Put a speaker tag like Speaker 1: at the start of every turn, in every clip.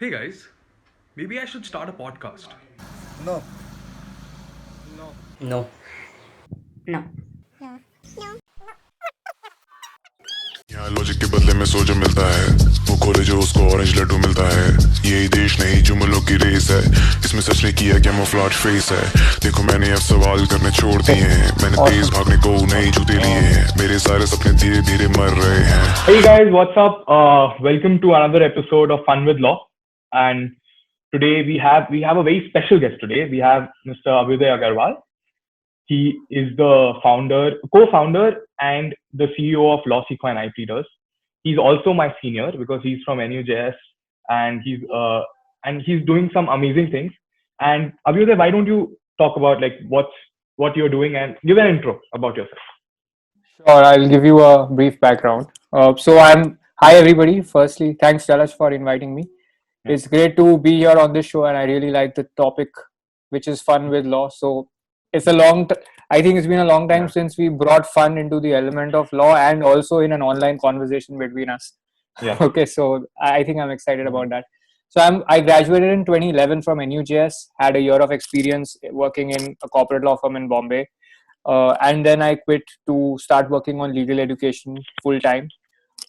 Speaker 1: Hey guys, maybe I should start a podcast.
Speaker 2: No.
Speaker 3: No.
Speaker 4: No.
Speaker 5: यहाँ logic के बदले में सोचा मिलता है, वो खोले जो उसको ऑरेंज लड्डू मिलता है। यही देश नहीं जुमलों की रेस है, इसमें सच ने किया कैमोफ्लेज फेस है। देखो मैंने अब सवाल करने छोड़ दिए हैं, मैंने तेज भागने को नए जूते लिए हैं, मेरे सारे सपने धीरे धीरे मर रहे हैं।
Speaker 6: Hey guys, what's up? Welcome to another episode of Fun with Law. And today we have a very special guest today. We have Mr. Abhyuday Agarwal. He is the co-founder, and the CEO of LawSequo and iPleaders. He's also my senior because he's from NUJS, and he's doing some amazing things. And Abhyuday, why don't you talk about like what you're doing and give an intro about yourself?
Speaker 3: Sure, I'll give you a brief background. Hi everybody. Firstly, thanks Jalash for inviting me. It's great to be here on this show, and I really like the topic, which is fun with law. So it's I think it's been a long time since we brought fun into the element of law and also in an online conversation between us.
Speaker 6: Yeah.
Speaker 3: Okay, so I think I'm excited about that. So I graduated in 2011 from NUJS, had a year of experience working in a corporate law firm in Bombay. And then I quit to start working on legal education full time.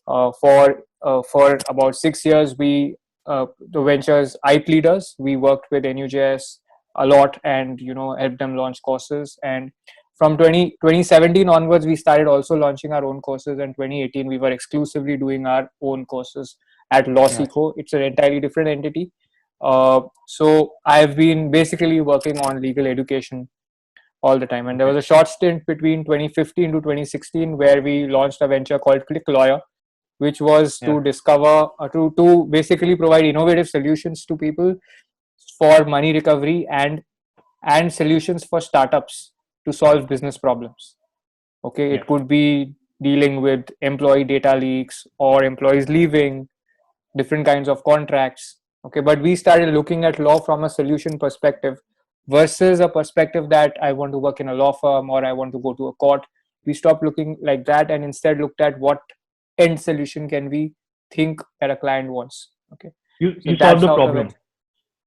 Speaker 3: For about 6 years, the ventures iPleaders, we worked with NUJS a lot and helped them launch courses. And from 2017 onwards, we started also launching our own courses. And 2018, we were exclusively doing our own courses at LawSequo. It's an entirely different entity. So I've been basically working on legal education all the time. And there was a short stint between 2015 to 2016 where we launched a venture called Click Lawyer, which was to discover, to basically provide innovative solutions to people for money recovery and solutions for startups to solve business problems. Okay, it could be dealing with employee data leaks or employees leaving, different kinds of contracts. Okay, but we started looking at law from a solution perspective versus a perspective that I want to work in a law firm or I want to go to a court. We stopped looking like that and instead looked at what end solution can we think that a client wants. Okay,
Speaker 6: You solve the problem.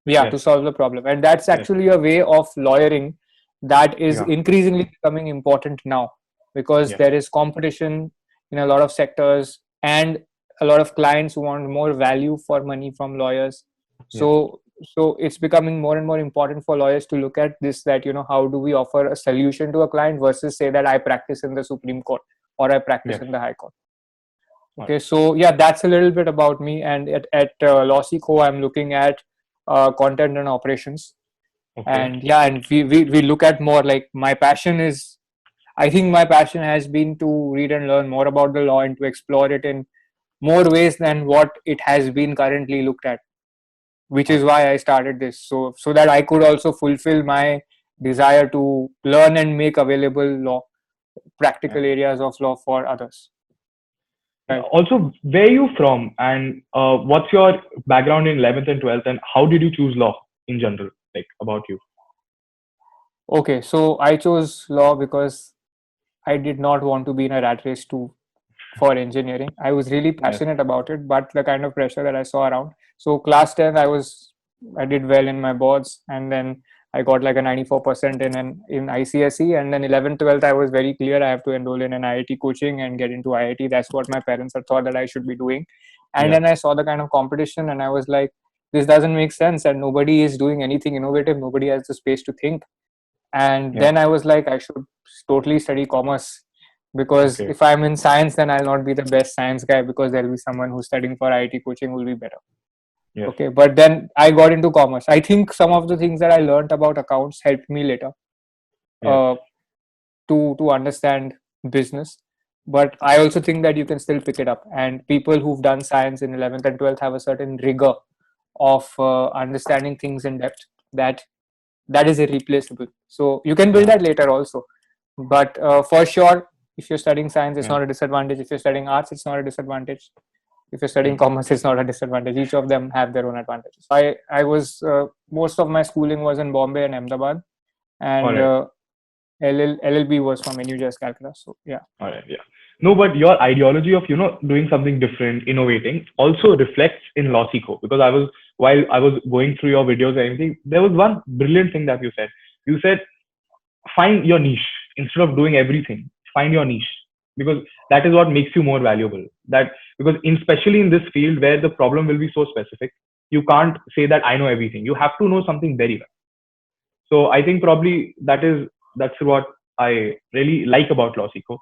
Speaker 3: To solve the problem. And that's actually a way of lawyering that is increasingly becoming important now because there is competition in a lot of sectors and a lot of clients who want more value for money from lawyers. So it's becoming more and more important for lawyers to look at this, that how do we offer a solution to a client versus say that I practice in the Supreme Court or I practice in the High Court. Okay, so that's a little bit about me. And at LawSequo, I'm looking at content and operations. And we look at more like I think my passion has been to read and learn more about the law and to explore it in more ways than what it has been currently looked at, which is why I started this, so that I could also fulfill my desire to learn and make available practical areas of law for others.
Speaker 6: Right. Also, where are you from, and what's your background in 11th and 12th, and how did you choose law in general, like about you?
Speaker 3: Okay, so I chose law because I did not want to be in a rat race for engineering. I was really passionate about it, but the kind of pressure that I saw around. So class 10, I did well in my boards, and then I got like a 94% in ICSE, and then 11th, 12th, I was very clear I have to enroll in an IIT coaching and get into IIT. That's what my parents had thought that I should be doing. And then I saw the kind of competition and I was like, this doesn't make sense, and nobody is doing anything innovative. Nobody has the space to think. And then I was like, I should totally study commerce, because if I'm in science, then I'll not be the best science guy because there'll be someone who's studying for IIT coaching who will be better. Okay, but then I got into commerce. I think some of the things that I learned about accounts helped me later to understand business. But I also think that you can still pick it up. And people who've done science in 11th and 12th have a certain rigor of understanding things in depth that is irreplaceable. So you can build that later also. But for sure, if you're studying science, it's not a disadvantage. If you're studying arts, it's not a disadvantage. If you're studying commerce, it's not a disadvantage. Each of them have their own advantages. I was most of my schooling was in Bombay and Ahmedabad, and LLB was from NUJS Calcutta. So
Speaker 6: All right. No, but your ideology of doing something different, innovating, also reflects in Lossico. Because while I was going through your videos and everything, there was one brilliant thing that you said. You said find your niche instead of doing everything. Find your niche, because that is what makes you more valuable. That because especially in this field where the problem will be so specific, you can't say that I know everything. You have to know something very well. So I think probably that's what I really like about Lossico.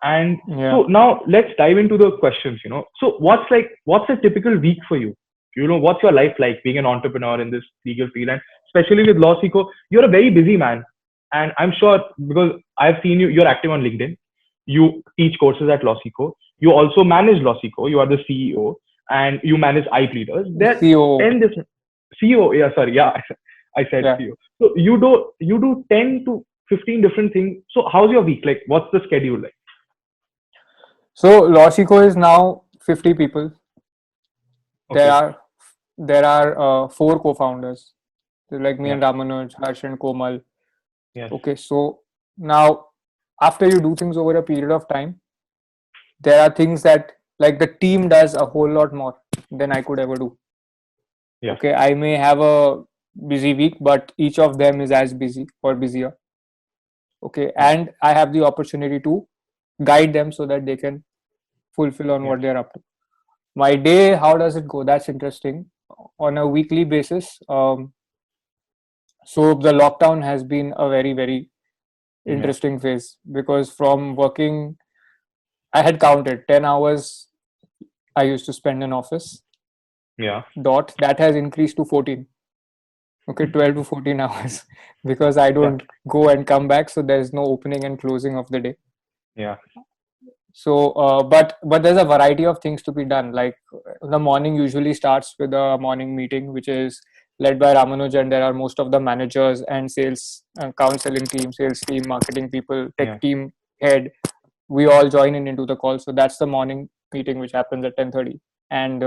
Speaker 6: And
Speaker 3: Yeah.
Speaker 6: so now let's dive into the questions. So what's a typical week for you? What's your life like being an entrepreneur in this legal field, and especially with Lossico? You're a very busy man, and I'm sure because I've seen you're active on LinkedIn. You teach courses at Lossico. You also manage Lossico. You are the CEO, and you manage IP leaders. There
Speaker 3: CO.
Speaker 6: 10 different CEO. Yeah, sorry. Yeah, I said
Speaker 3: Yeah.
Speaker 6: CEO. So you do 10 to 15 different things. So how's your week like? What's the schedule like?
Speaker 3: So Lossico is now 50 people.
Speaker 6: Okay.
Speaker 3: There are 4 co-founders. So like me
Speaker 6: Yeah.
Speaker 3: and Ramanuj, Harsh and Komal.
Speaker 6: Yes.
Speaker 3: Okay, so now after you do things over a period of time, there are things that like the team does a whole lot more than I could ever do.
Speaker 6: Yeah.
Speaker 3: Okay, I may have a busy week, but each of them is as busy or busier. Okay, and I have the opportunity to guide them so that they can fulfill on what they're up to. My day, how does it go? That's interesting. On a weekly basis, so the lockdown has been a very, very interesting phase, because from working, I had counted 10 hours I used to spend in office.
Speaker 6: Yeah.
Speaker 3: That has increased to 14. Okay, 12 to 14 hours because I don't go and come back, so there is no opening and closing of the day.
Speaker 6: Yeah.
Speaker 3: So but there's a variety of things to be done. Like the morning usually starts with a morning meeting, which is led by Ramanuj, and there are most of the managers and sales counseling team, sales team, marketing people, tech team head. We all join in into the call. So that's the morning meeting, which happens at 10:30. And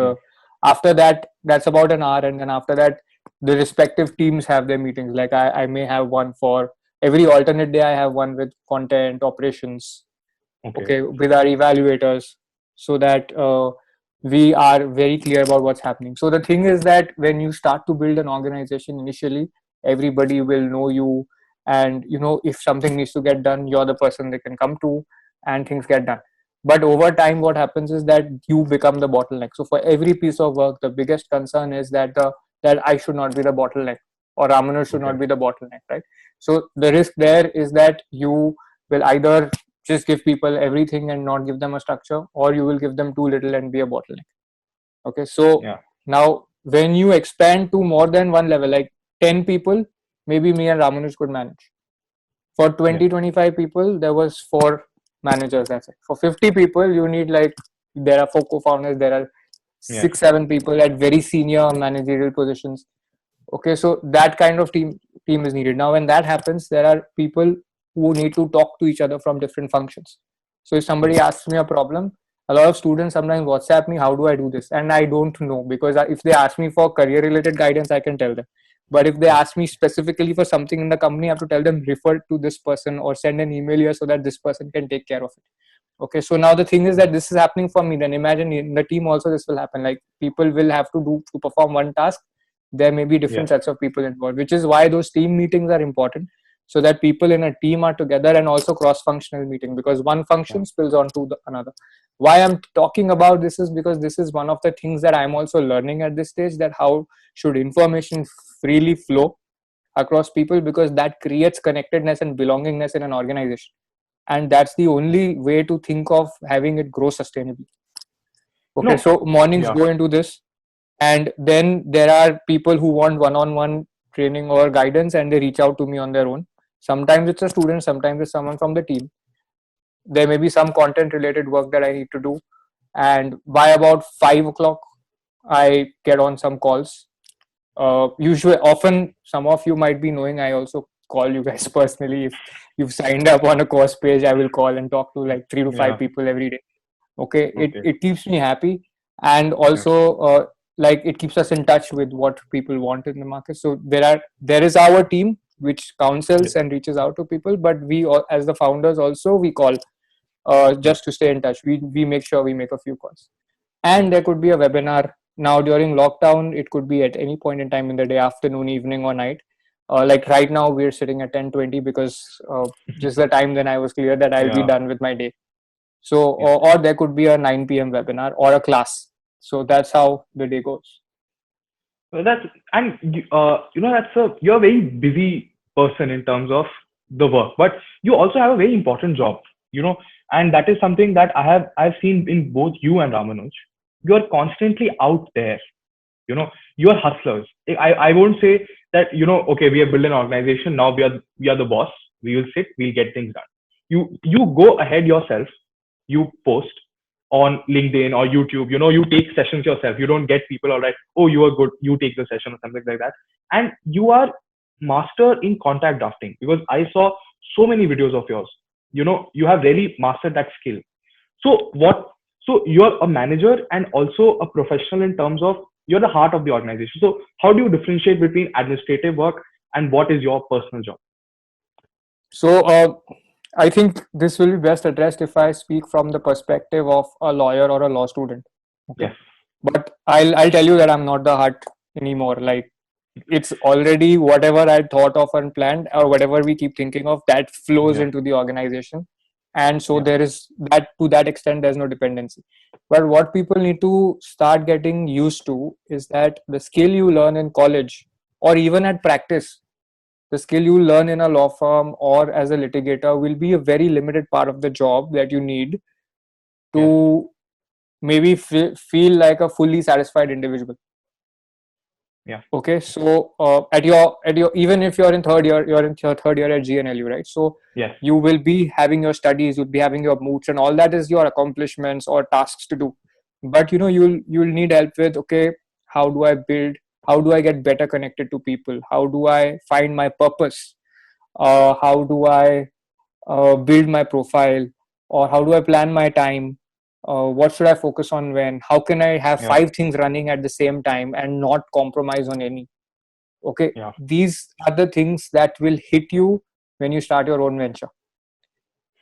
Speaker 3: after that, that's about an hour. And then after that, the respective teams have their meetings. Like I may have one for every alternate day. I have one with content operations. Okay, with our evaluators, so that we are very clear about what's happening. So the thing is that when you start to build an organization initially, everybody will know you, and if something needs to get done, you're the person they can come to, and things get done. But over time, what happens is that you become the bottleneck. So for every piece of work, the biggest concern is that I should not be the bottleneck, or Ramana should not be the bottleneck, right? So the risk there is that you will either just give people everything and not give them a structure, or you will give them too little and be a bottleneck. Okay, so now when you expand to more than one level, like 10 people, maybe me and Ramanuj could manage. For 25 people, there was 4 managers. That's it. For 50 people, you need there are 4 co-founders, there are 6-7 people at very senior managerial positions. Okay, so that kind of team is needed. Now when that happens, there are people who need to talk to each other from different functions. So if somebody asks me a problem, a lot of students sometimes WhatsApp me, how do I do this? And I don't know, because if they ask me for career related guidance, I can tell them. But if they ask me specifically for something in the company, I have to tell them refer to this person or send an email here so that this person can take care of it. Okay, so now the thing is that this is happening for me. Then imagine in the team also this will happen. Like people will have to perform one task. There may be different sets of people involved, which is why those team meetings are important, so that people in a team are together, and also cross-functional meeting, because one function spills onto another. Why I'm talking about this is because this is one of the things that I'm also learning at this stage, that how should information freely flow across people, because that creates connectedness and belongingness in an organization, and that's the only way to think of having it grow sustainably. Okay, so mornings go into this, and then there are people who want one-on-one training or guidance, and they reach out to me on their own. Sometimes it's a student, sometimes it's someone from the team. There may be some content related work that I need to do, and by about 5 o'clock I get on some calls. Usually, often some of you might be knowing, I also call you guys personally. If you've signed up on a course page, I will call and talk to like 3 to 5 people every day. Okay, it keeps me happy, and also like it keeps us in touch with what people want in the market. So there is our team which counsels and reaches out to people, but we as the founders also, we call just to stay in touch. We make sure we make a few calls. And there could be a webinar. Now during lockdown, it could be at any point in time in the day, afternoon, evening, or night. Like right now, we're sitting at 10:20 because just the time then I was clear that I'll be
Speaker 6: Yeah.
Speaker 3: done with my day. So, or there could be a 9 p.m. webinar or a class. So that's how the day goes.
Speaker 6: Well, you're a very busy person in terms of the work, but you also have a very important job, and that is something that I've seen in both you and Ramanuj. You are constantly out there, you are hustlers. I won't say that, okay, we have built an organization, now we are the boss, we will sit, we'll get things done. You go ahead yourself, you post on LinkedIn or YouTube, you take sessions yourself. You don't get people, all right, oh, you are good, you take the session or something like that. And you are master in contact drafting, because I saw so many videos of yours. You have really mastered that skill. So you're a manager and also a professional in terms of you're the heart of the organization. So how do you differentiate between administrative work and what is your personal job?
Speaker 3: So I think this will be best addressed if I speak from the perspective of a lawyer or a law student. Okay.
Speaker 6: Yes.
Speaker 3: But I'll tell you that I'm not the heart anymore. Like, it's already whatever I thought of and planned, or whatever we keep thinking of, that flows into the organization. And so there is that, to that extent, there's no dependency. But what people need to start getting used to is that the skill you learn in college or even at practice, the skill you learn in a law firm or as a litigator will be a very limited part of the job that you need to maybe feel like a fully satisfied individual.
Speaker 6: Yeah.
Speaker 3: Okay. So at your even if you're in third year at GNLU, right? So you will be having your studies, you'll be having your moots, and all that is your accomplishments or tasks to do. But you'll need help with, okay, how do I build? How do I get better connected to people? How do I find my purpose? How do I build my profile? Or how do I plan my time? What should I focus on when? How can I have 5 things running at the same time and not compromise on any? Okay, these are the things that will hit you when you start your own venture.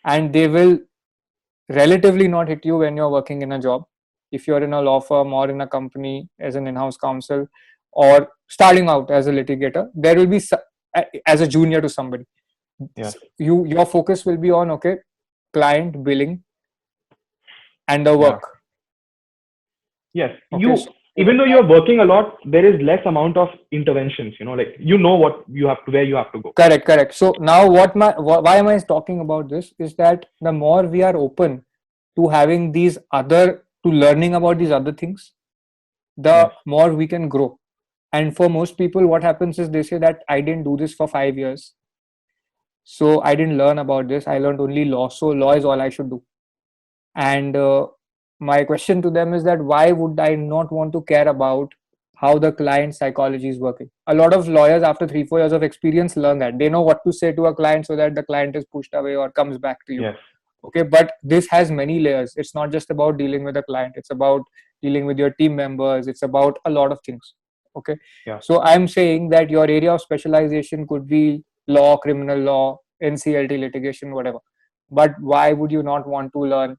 Speaker 3: And they will relatively not hit you when you're working in a job. If you're in a law firm or in a company as an in-house counsel, or starting out as a litigator, there will be as a junior to somebody.
Speaker 6: Yes.
Speaker 3: Your focus will be on, okay, client, billing, and the work.
Speaker 6: Yes.
Speaker 3: Okay,
Speaker 6: even though you're working a lot, there is less amount of interventions, like what you have to, where you have to go.
Speaker 3: Correct. So now why am I talking about this is that the more we are open to having to learning about these other things, the more we can grow. And for most people, what happens is they say that I didn't do this for 5 years, so I didn't learn about this. I learned only law, so law is all I should do. And my question to them is that why would I not want to care about how the client psychology is working? A lot of lawyers after 3-4 years of experience learn that. They know what to say to a client so that the client is pushed away or comes back to you.
Speaker 6: Yes.
Speaker 3: Okay, but this has many layers. It's not just about dealing with a client. It's about dealing with your team members. It's about a lot of things. Okay.
Speaker 6: Yeah.
Speaker 3: So I'm saying that your area of specialization could be law, criminal law, NCLT litigation, whatever. But why would you not want to learn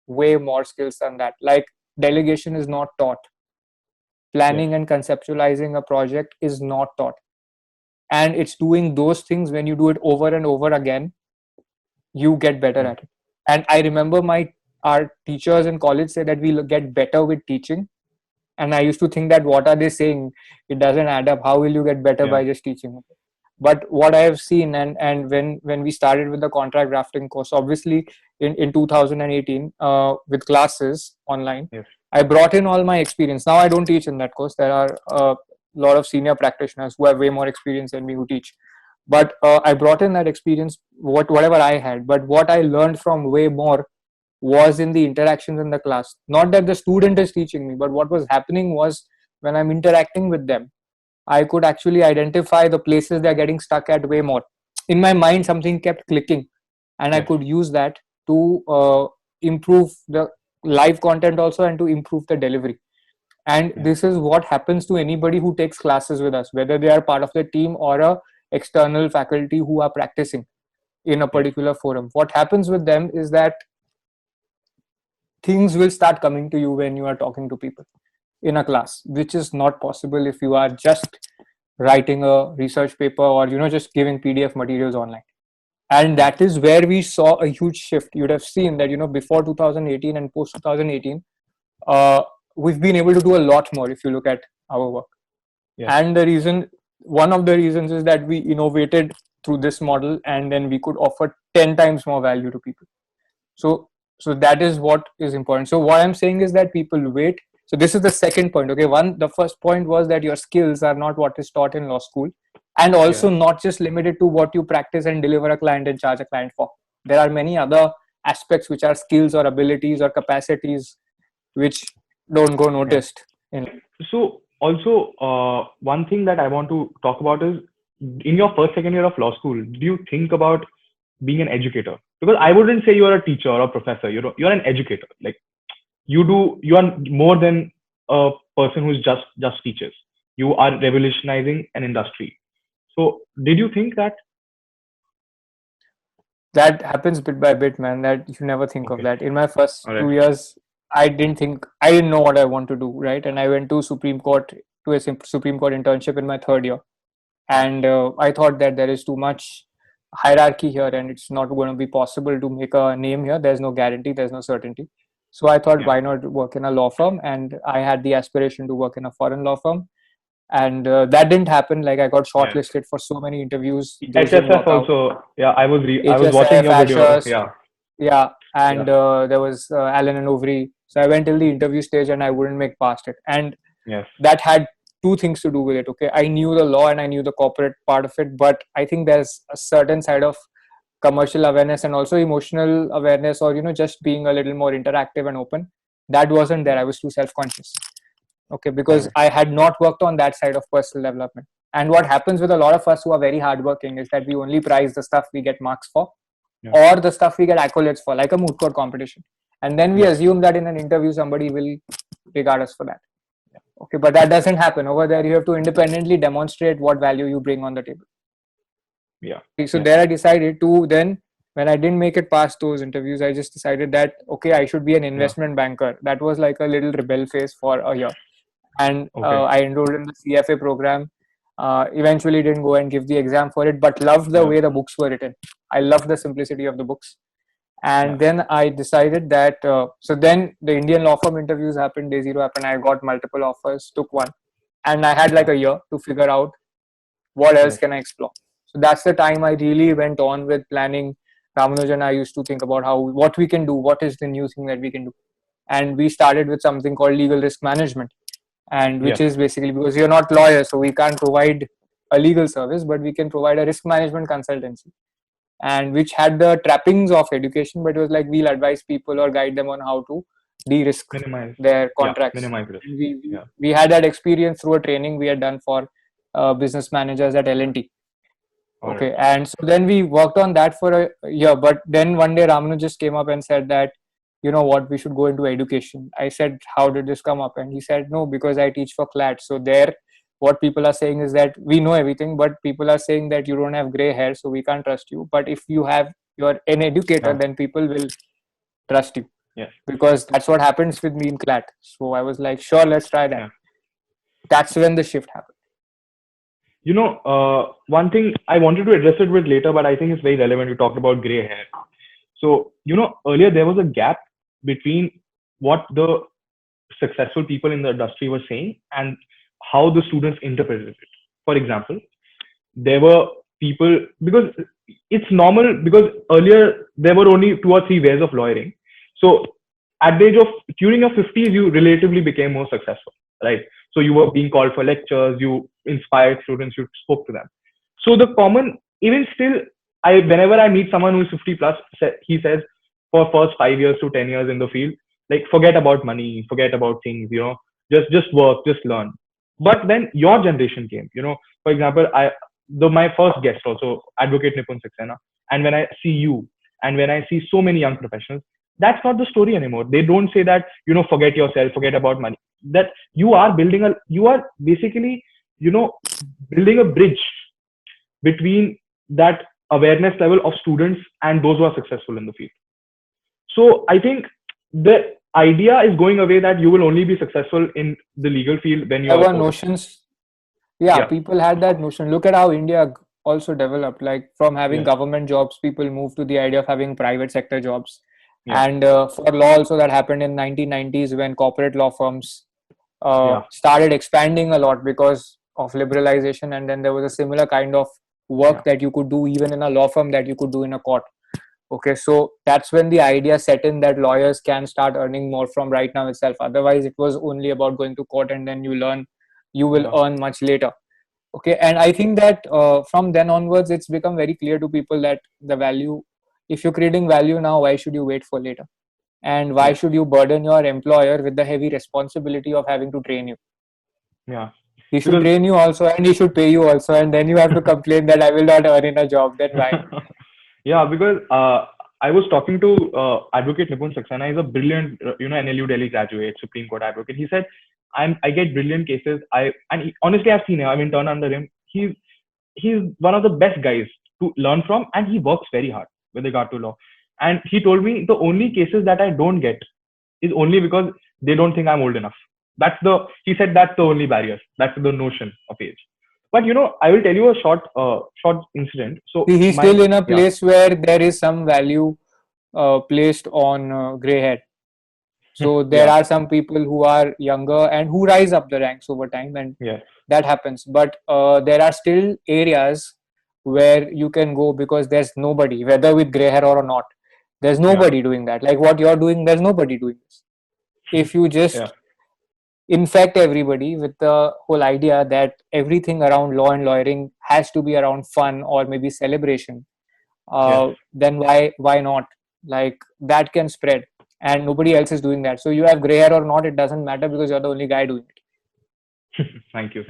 Speaker 3: way more skills than that? Like, delegation is not taught. Planning and conceptualizing a project is not taught. And it's doing those things, when you do it over and over again, you get better at it. And I remember our teachers in college say that we get better with teaching. And I used to think that what are they saying? It doesn't add up. How will you get better by just teaching? But what I have seen, and when we started with the contract drafting course, obviously in 2018 with classes online, I brought in all my experience. Now I don't teach in that course. There are a lot of senior practitioners who have way more experience than me who teach. But I brought in that experience, whatever I had. But what I learned from way more was in the interactions in the class. Not that the student is teaching me, but what was happening was when I'm interacting with them, I could actually identify the places they're getting stuck at way more. In my mind, something kept clicking, and I could use that to improve the live content also and to improve the delivery. And this is what happens to anybody who takes classes with us, whether they are part of the team or a external faculty who are practicing in a particular forum. What happens with them is that things will start coming to you when you are talking to people in a class, which is not possible if you are just writing a research paper or just giving PDF materials online. And that is where we saw a huge shift. You'd have seen that before 2018 and post 2018, we've been able to do a lot more if you look at our work.
Speaker 6: Yeah.
Speaker 3: And one of the reasons is that we innovated through this model, and then we could offer 10 times more value to people. So that is what is important. So what I'm saying is that people wait. So this is the second point. Okay, the first point was that your skills are not what is taught in law school, and also not just limited to what you practice and deliver a client and charge a client for. There are many other aspects which are skills or abilities or capacities which don't go noticed.
Speaker 6: So also, one thing that I want to talk about is, in your first, second year of law school, do you think about being an educator? Because I wouldn't say you are a teacher or a professor. You're an educator. Like you are more than a person who's just teaches. You are revolutionizing an industry. So did you think that?
Speaker 3: That happens bit by bit, man. That you never think of
Speaker 6: Okay.
Speaker 3: that. In my first
Speaker 6: All right.
Speaker 3: 2 years, I didn't know what I want to do, right? And I went to Supreme Court to a Supreme Court internship in my third year, and I thought that there is too much hierarchy here, and it's not going to be possible to make a name here. There's no guarantee, there's no certainty. So I thought, why not work in a law firm? And I had the aspiration to work in a foreign law firm, and that didn't happen. Like I got shortlisted for so many interviews. Those didn't
Speaker 6: HSF
Speaker 3: work out.
Speaker 6: also. Yeah, I was watching your video.
Speaker 3: Ashurst, yeah, and there was Allen and Overy. So I went till the interview stage and I wouldn't make past it. And
Speaker 6: Yes.
Speaker 3: that had two things to do with it. Okay, I knew the law and I knew the corporate part of it, but I think there's a certain side of commercial awareness and also emotional awareness, or just being a little more interactive and open, that wasn't there. I was too self-conscious. Okay, because I had not worked on that side of personal development. And what happens with a lot of us who are very hardworking is that we only prize the stuff we get marks for, or the stuff we get accolades for, like a moot court competition. And then we assume that in an interview somebody will regard us for that. Okay, but that doesn't happen. Over there you have to independently demonstrate what value you bring on the table. Okay, so there I decided to then, when I didn't make it past those interviews, I just decided that okay, I should be an investment banker. That was like a little rebel phase for a year. And I enrolled in the CFA program. Eventually didn't go and give the exam for it, but loved the way the books were written. I loved the simplicity of the books. And then I decided that, so then the Indian law firm interviews happened, Day Zero happened, I got multiple offers, took one. And I had like a year to figure out what else can I explore. So that's the time I really went on with planning. Ramanujan and I used to think about what we can do, what is the new thing that we can do. And we started with something called legal risk management. And which is basically, because you're not lawyers, so we can't provide a legal service, but we can provide a risk management consultancy, and which had the trappings of education, but it was like we'll advise people or guide them on how to de-risk their contracts.
Speaker 6: Minimize risk.
Speaker 3: We had that experience through a training we had done for business managers at L&T. Okay, and so then we worked on that for a year, but then one day Ramanu just came up and said that, you know what, we should go into education. I said, how did this come up? And he said, no, because I teach for CLAT. So there, what people are saying is that we know everything, but people are saying that you don't have gray hair, so we can't trust you. But if you're an educator, then people will trust you. Because that's what happens with me in CLAT. So I was like, sure, let's try that. That's when the shift happened.
Speaker 6: You know, one thing I wanted to address it with later, but I think it's very relevant. You talked about gray hair. So, you know, earlier there was a gap between what the successful people in the industry were saying and how the students interpreted it. For example, there were people, because it's normal, because earlier there were only 2 or 3 ways of lawyering. So at the age of, during your 50s, you relatively became more successful, right? So you were being called for lectures, you inspired students, you spoke to them. So the common, even still, whenever I meet someone who's 50 plus, he says for first 5 years to 10 years in the field, like forget about money, forget about things, you know, just work, just learn. But then your generation came, you know, for example, my first guest also, Advocate Nipun Saxena, and when I see you, and when I see so many young professionals, that's not the story anymore. They don't say that, you know, forget yourself, forget about money. That you are basically, you know, building a bridge between that awareness level of students and those who are successful in the field. So I think that idea is going away that you will only be successful in the legal field when you
Speaker 3: There
Speaker 6: are a
Speaker 3: were
Speaker 6: coder.
Speaker 3: notions. Yeah,
Speaker 6: Yeah.
Speaker 3: people had that notion. Look at how India also developed. Like from having
Speaker 6: Yes.
Speaker 3: government jobs, people moved to the idea of having private sector jobs.
Speaker 6: Yeah.
Speaker 3: And for law also, that happened in 1990s when corporate law firms
Speaker 6: Yeah.
Speaker 3: started expanding a lot because of liberalization. And then there was a similar kind of work
Speaker 6: Yeah.
Speaker 3: that you could do even in a law firm that you could do in a court. Okay, so that's when the idea set in that lawyers can start earning more from right now itself. Otherwise, it was only about going to court and then you will
Speaker 6: Yeah.
Speaker 3: earn much later. Okay, and I think that from then onwards, it's become very clear to people that the value, if you're creating value now, why should you wait for later? And why
Speaker 6: Yes.
Speaker 3: should you burden your employer with the heavy responsibility of having to train you?
Speaker 6: Yeah.
Speaker 3: He should
Speaker 6: Because
Speaker 3: train you also, and he should pay you also, and then you have to complain that I will not earn in a job. Then why?
Speaker 6: yeah, because I was talking to Advocate Nipun Saxena. He's a brilliant, NLU Delhi graduate, Supreme Court advocate. He said, I get brilliant cases. Honestly, I've seen him. I've interned under him. He's one of the best guys to learn from, and he works very hard with regard to law. And he told me the only cases that I don't get is only because they don't think I'm old enough. He said that's the only barrier. That's the notion of age. But I will tell you a short incident. So
Speaker 3: He's still in a place where there is some value placed on gray hair. So there
Speaker 6: yeah,
Speaker 3: are some people who are younger and who rise up the ranks over time, and
Speaker 6: yeah,
Speaker 3: that happens. But there are still areas where you can go because there's nobody, whether with gray hair or not. There's nobody doing that. Like what you're doing, there's nobody doing this. If you just
Speaker 6: yeah,
Speaker 3: infect everybody with the whole idea that everything around law and lawyering has to be around fun or maybe celebration,
Speaker 6: yes.
Speaker 3: then why not? Like that can spread, and nobody else is doing that. So you have gray hair or not, it doesn't matter because you're the only guy doing it.
Speaker 6: Thank you.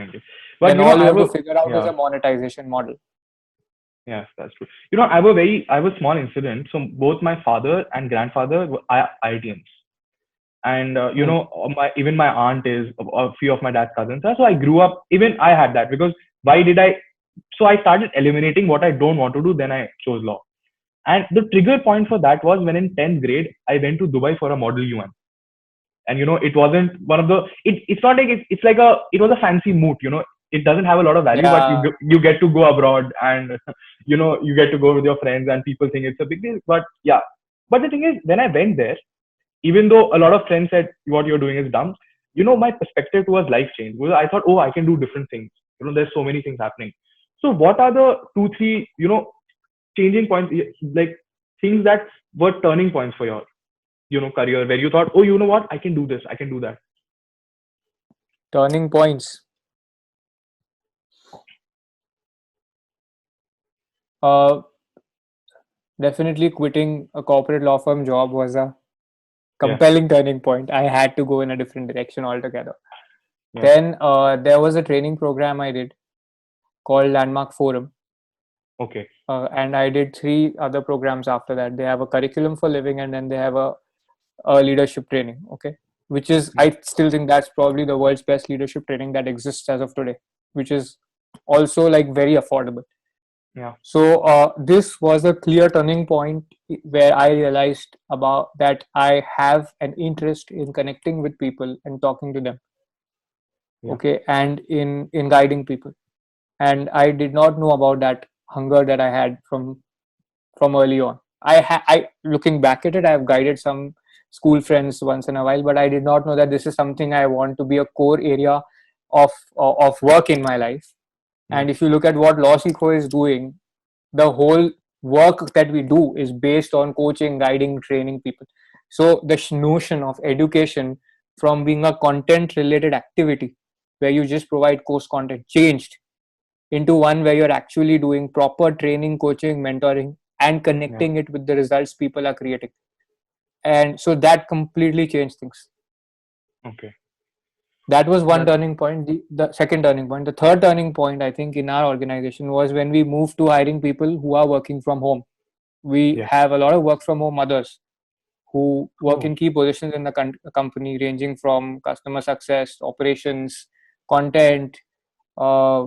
Speaker 6: But
Speaker 3: Then all you
Speaker 6: I
Speaker 3: have
Speaker 6: have
Speaker 3: to figure out is
Speaker 6: yeah,
Speaker 3: a monetization model.
Speaker 6: yes, that's true. I have a small incident. So both my father and grandfather were IITians. And even my aunt is a few of my dad's cousins are. So I grew up, even I had that, because why did I so I started eliminating what I don't want to do, then I chose law. And the trigger point for that was when in 10th grade I went to Dubai for a model UN. And it wasn't one of the it's not like it's like it was a fancy moot. It doesn't have a lot of value, but
Speaker 3: Yeah,
Speaker 6: you get to go abroad, and you get to go with your friends, and people think it's a big deal. But yeah, but the thing is, when I went there, even though a lot of friends said what you're doing is dumb, my perspective towards life changed, because I thought, oh, I can do different things. There's so many things happening. So what are the 2 3 changing points, like things that were turning points for your career, where you thought, oh, you know what, I can do this, I can do that?
Speaker 3: turning points. Uh, Definitely quitting a corporate law firm job was a
Speaker 6: Yeah,
Speaker 3: compelling turning point. I had to go in a different direction altogether.
Speaker 6: yeah,
Speaker 3: Then there was a training program I did called Landmark Forum.
Speaker 6: okay,
Speaker 3: And I did 3 other programs after that. They have a curriculum for living, and then they have a leadership training. Okay, which is,
Speaker 6: yeah,
Speaker 3: I still think that's probably the world's best leadership training that exists as of today, which is also like very affordable.
Speaker 6: yeah,
Speaker 3: So this was a clear turning point where I realized about that I have an interest in connecting with people and talking to them.
Speaker 6: yeah,
Speaker 3: Okay, and in guiding people. And I did not know about that hunger that I had from early on. I looking back at it, I have guided some school friends once in a while, but I did not know that this is something I want to be a core area of work in my life.
Speaker 6: yeah,
Speaker 3: And if you look at what Law Seco is doing, the whole work that we do is based on coaching, guiding, training people. So the notion of education from being a content related activity where you just provide course content changed into one where you're actually doing proper training, coaching, mentoring, and
Speaker 6: yeah,
Speaker 3: connecting it with the results people are creating. And so that completely changed things.
Speaker 6: okay,
Speaker 3: That was one
Speaker 6: that,
Speaker 3: turning point. The second turning point, the third turning point, I think, in our organization was when we moved to hiring people who are working from home. We
Speaker 6: yeah,
Speaker 3: have a lot of work from home mothers who work
Speaker 6: oh,
Speaker 3: in key positions in the company, ranging from customer success, operations, content, uh,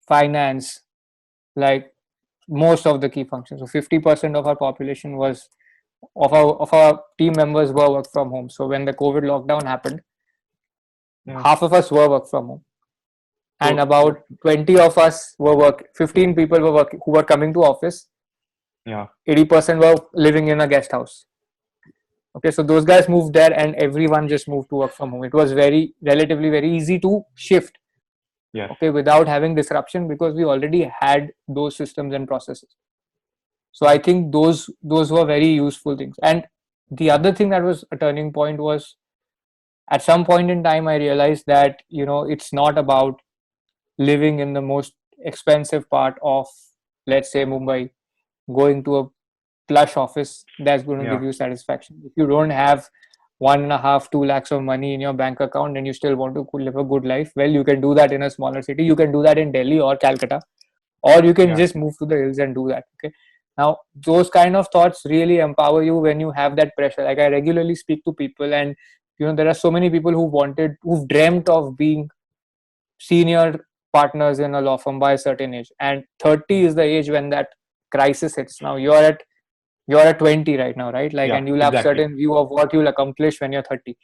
Speaker 3: finance, like most of the key functions. So 50% of our population was of our team members were work from home. So when the COVID lockdown happened,
Speaker 6: Yeah.
Speaker 3: half of us were work from home, and
Speaker 6: So-
Speaker 3: about 20 of us were 15 people were working who were coming to office.
Speaker 6: Yeah.
Speaker 3: 80% were living in a guest house. Okay, so those guys moved there, and everyone just moved to work from home. It was relatively very easy to shift.
Speaker 6: Yes.
Speaker 3: Okay, without having disruption, because we already had those systems and processes. So I think those were very useful things. And the other thing that was a turning point was, at some point in time I realized that it's not about living in the most expensive part of, let's say, Mumbai, going to a plush office that's going to
Speaker 6: Yeah.
Speaker 3: give you satisfaction. If you don't have 1.5 2 lakhs of money in your bank account and you still want to live a good life, well, you can do that in a smaller city. You can do that in Delhi or Calcutta, or you can
Speaker 6: Yeah.
Speaker 3: just move to the hills and do that. Okay, now those kind of thoughts really empower you when you have that pressure. Like, I regularly speak to people, and there are so many people who've dreamt of being senior partners in a law firm by a certain age, and 30 is the age when that crisis hits. Now you're at 20 right now, right? Like,
Speaker 6: Yeah,
Speaker 3: and you'll have
Speaker 6: exactly.
Speaker 3: certain view of what you'll accomplish when you're 30.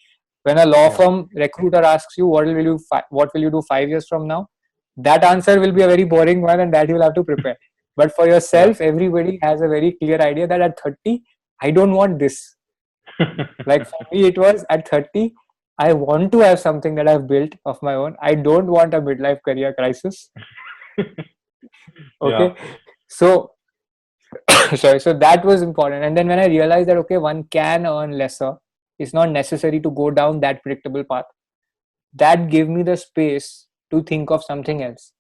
Speaker 3: When a law
Speaker 6: Yeah.
Speaker 3: firm recruiter asks you what will you do 5 years from now, that answer will be a very boring one, and that you'll have to prepare. But for yourself, everybody has a very clear idea that at 30, I don't want this. Like, for me, it was at 30, I want to have something that I've built of my own. I don't want a midlife career crisis. Okay.
Speaker 6: Yeah.
Speaker 3: So, sorry. So that was important. And then when I realized that, okay, one can earn lesser, it's not necessary to go down that predictable path. That gave me the space to think of something else.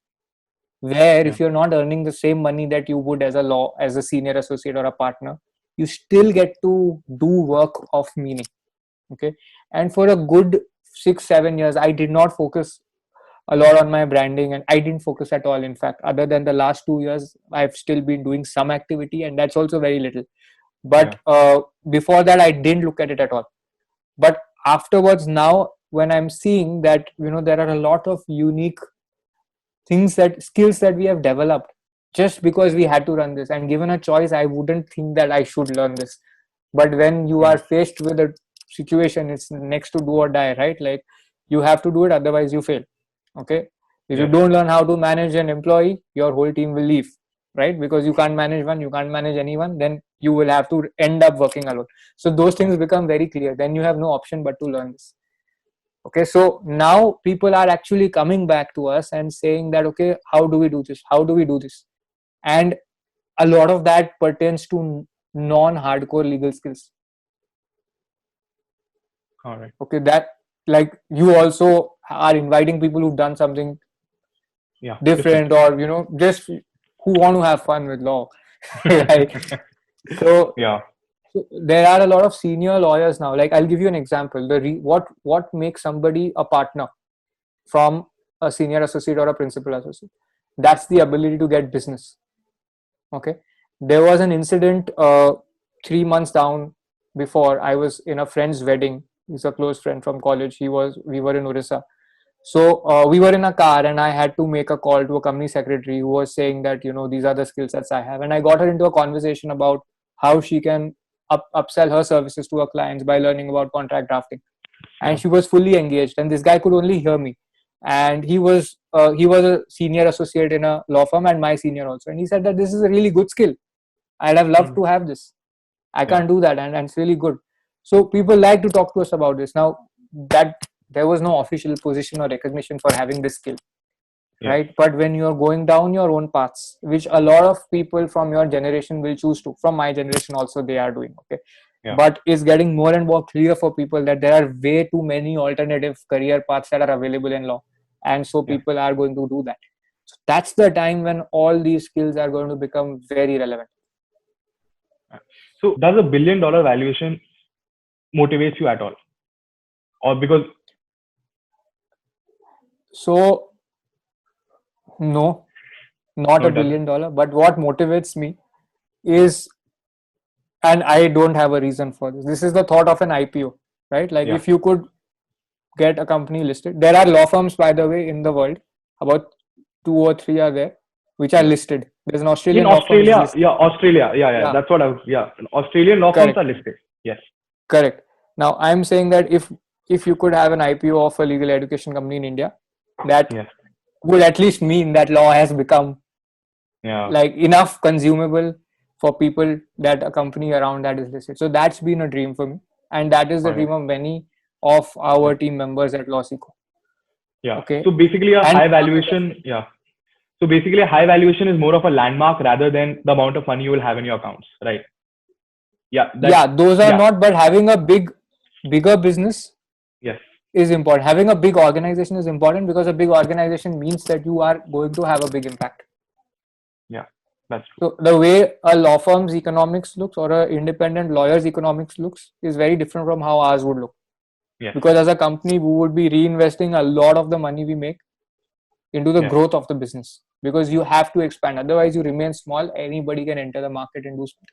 Speaker 3: Where if you're not earning the same money that you would as a senior associate or a partner, you still get to do work of meaning. Okay. And for a good 6-7 years, I did not focus a lot on my branding, and I didn't focus at all. In fact, other than the last 2 years, I've still been doing some activity, and that's also very little. But before that, I didn't look at it at all. But afterwards, now when I'm seeing that there are a lot of unique skills that we have developed just because we had to run this, and given a choice, I wouldn't think that I should learn this. But when you are faced with a situation, it's next to do or die, right? Like, you have to do it, otherwise you fail. Okay, if you don't learn how to manage an employee, your whole team will leave, right? Because you can't manage one, you can't manage anyone, then you will have to end up working alone. So those things become very clear. Then you have no option but to learn this. Okay, so now people are actually coming back to us and saying that, okay, how do we do this? And a lot of that pertains to non-hardcore legal skills.
Speaker 6: All right.
Speaker 3: Okay, that, like, you also are inviting people who've done something different, or just who want to have fun with law. Right? So there are a lot of senior lawyers now. Like, I'll give you an example. What makes somebody a partner from a senior associate or a principal associate? That's the ability to get business. Okay, there was an incident 3 months down before. I was in a friend's wedding. He's a close friend from college. We were in Orissa. So we were in a car, and I had to make a call to a company secretary who was saying that, these are the skill sets I have. And I got her into a conversation about how she can upsell her services to her clients by learning about contract drafting. And she was fully engaged, and this guy could only hear me. And he was a senior associate in a law firm, and my senior also. And he said that this is a really good skill. I'd have loved to have this. I can't do that, and it's really good. So people like to talk to us about this. Now, that there was no official position or recognition for having this skill, right? But when you're going down your own paths, which a lot of people from your generation will choose to, from my generation also, they are doing, okay? But it's getting more and more clear for people that there are way too many alternative career paths that are available in law. And so people are going to do that. So that's the time when all these skills are going to become very relevant.
Speaker 6: So does $1 billion valuation motivates you at all? Or because...
Speaker 3: So, no, not $1 billion. But what motivates me is, and I don't have a reason for this, this is the thought of an IPO, right? Like, if you could get a company listed, there are law firms, by the way, in the world, about 2 or 3 are there, which are listed. There's an
Speaker 6: In
Speaker 3: Australian law firm is
Speaker 6: Australia,
Speaker 3: listed.
Speaker 6: yeah.
Speaker 3: Yeah,
Speaker 6: That's what I was. Yeah, Australian law firms
Speaker 3: correct,
Speaker 6: are listed. Yes.
Speaker 3: correct. Now I'm saying that if you could have an IPO of a legal education company in India, that
Speaker 6: Yes.
Speaker 3: would at least mean that law has become
Speaker 6: Yeah.
Speaker 3: like enough consumable for people that a company around that is listed. So that's been a dream for me, and that is the
Speaker 6: Okay.
Speaker 3: dream of many of our
Speaker 6: Yeah.
Speaker 3: team members at Lawsico.
Speaker 6: Yeah.
Speaker 3: Okay,
Speaker 6: So basically, a
Speaker 3: and
Speaker 6: high valuation. Yeah. So basically, a high valuation is more of a landmark rather than the amount of money you will have in your accounts, right? Yeah.
Speaker 3: yeah, those are
Speaker 6: Yeah.
Speaker 3: not, but having a bigger business
Speaker 6: Yes.
Speaker 3: is important. Having a big organization is important because a big organization means that you are going to have a big impact.
Speaker 6: Yeah. That's true.
Speaker 3: So the way a law firm's economics looks or an independent lawyer's economics looks is very different from how ours would look.
Speaker 6: Yes.
Speaker 3: Because as a company, we would be reinvesting a lot of the money we make into the
Speaker 6: Yes.
Speaker 3: growth of the business, because you have to expand. Otherwise, you remain small. Anybody can enter the market and do something.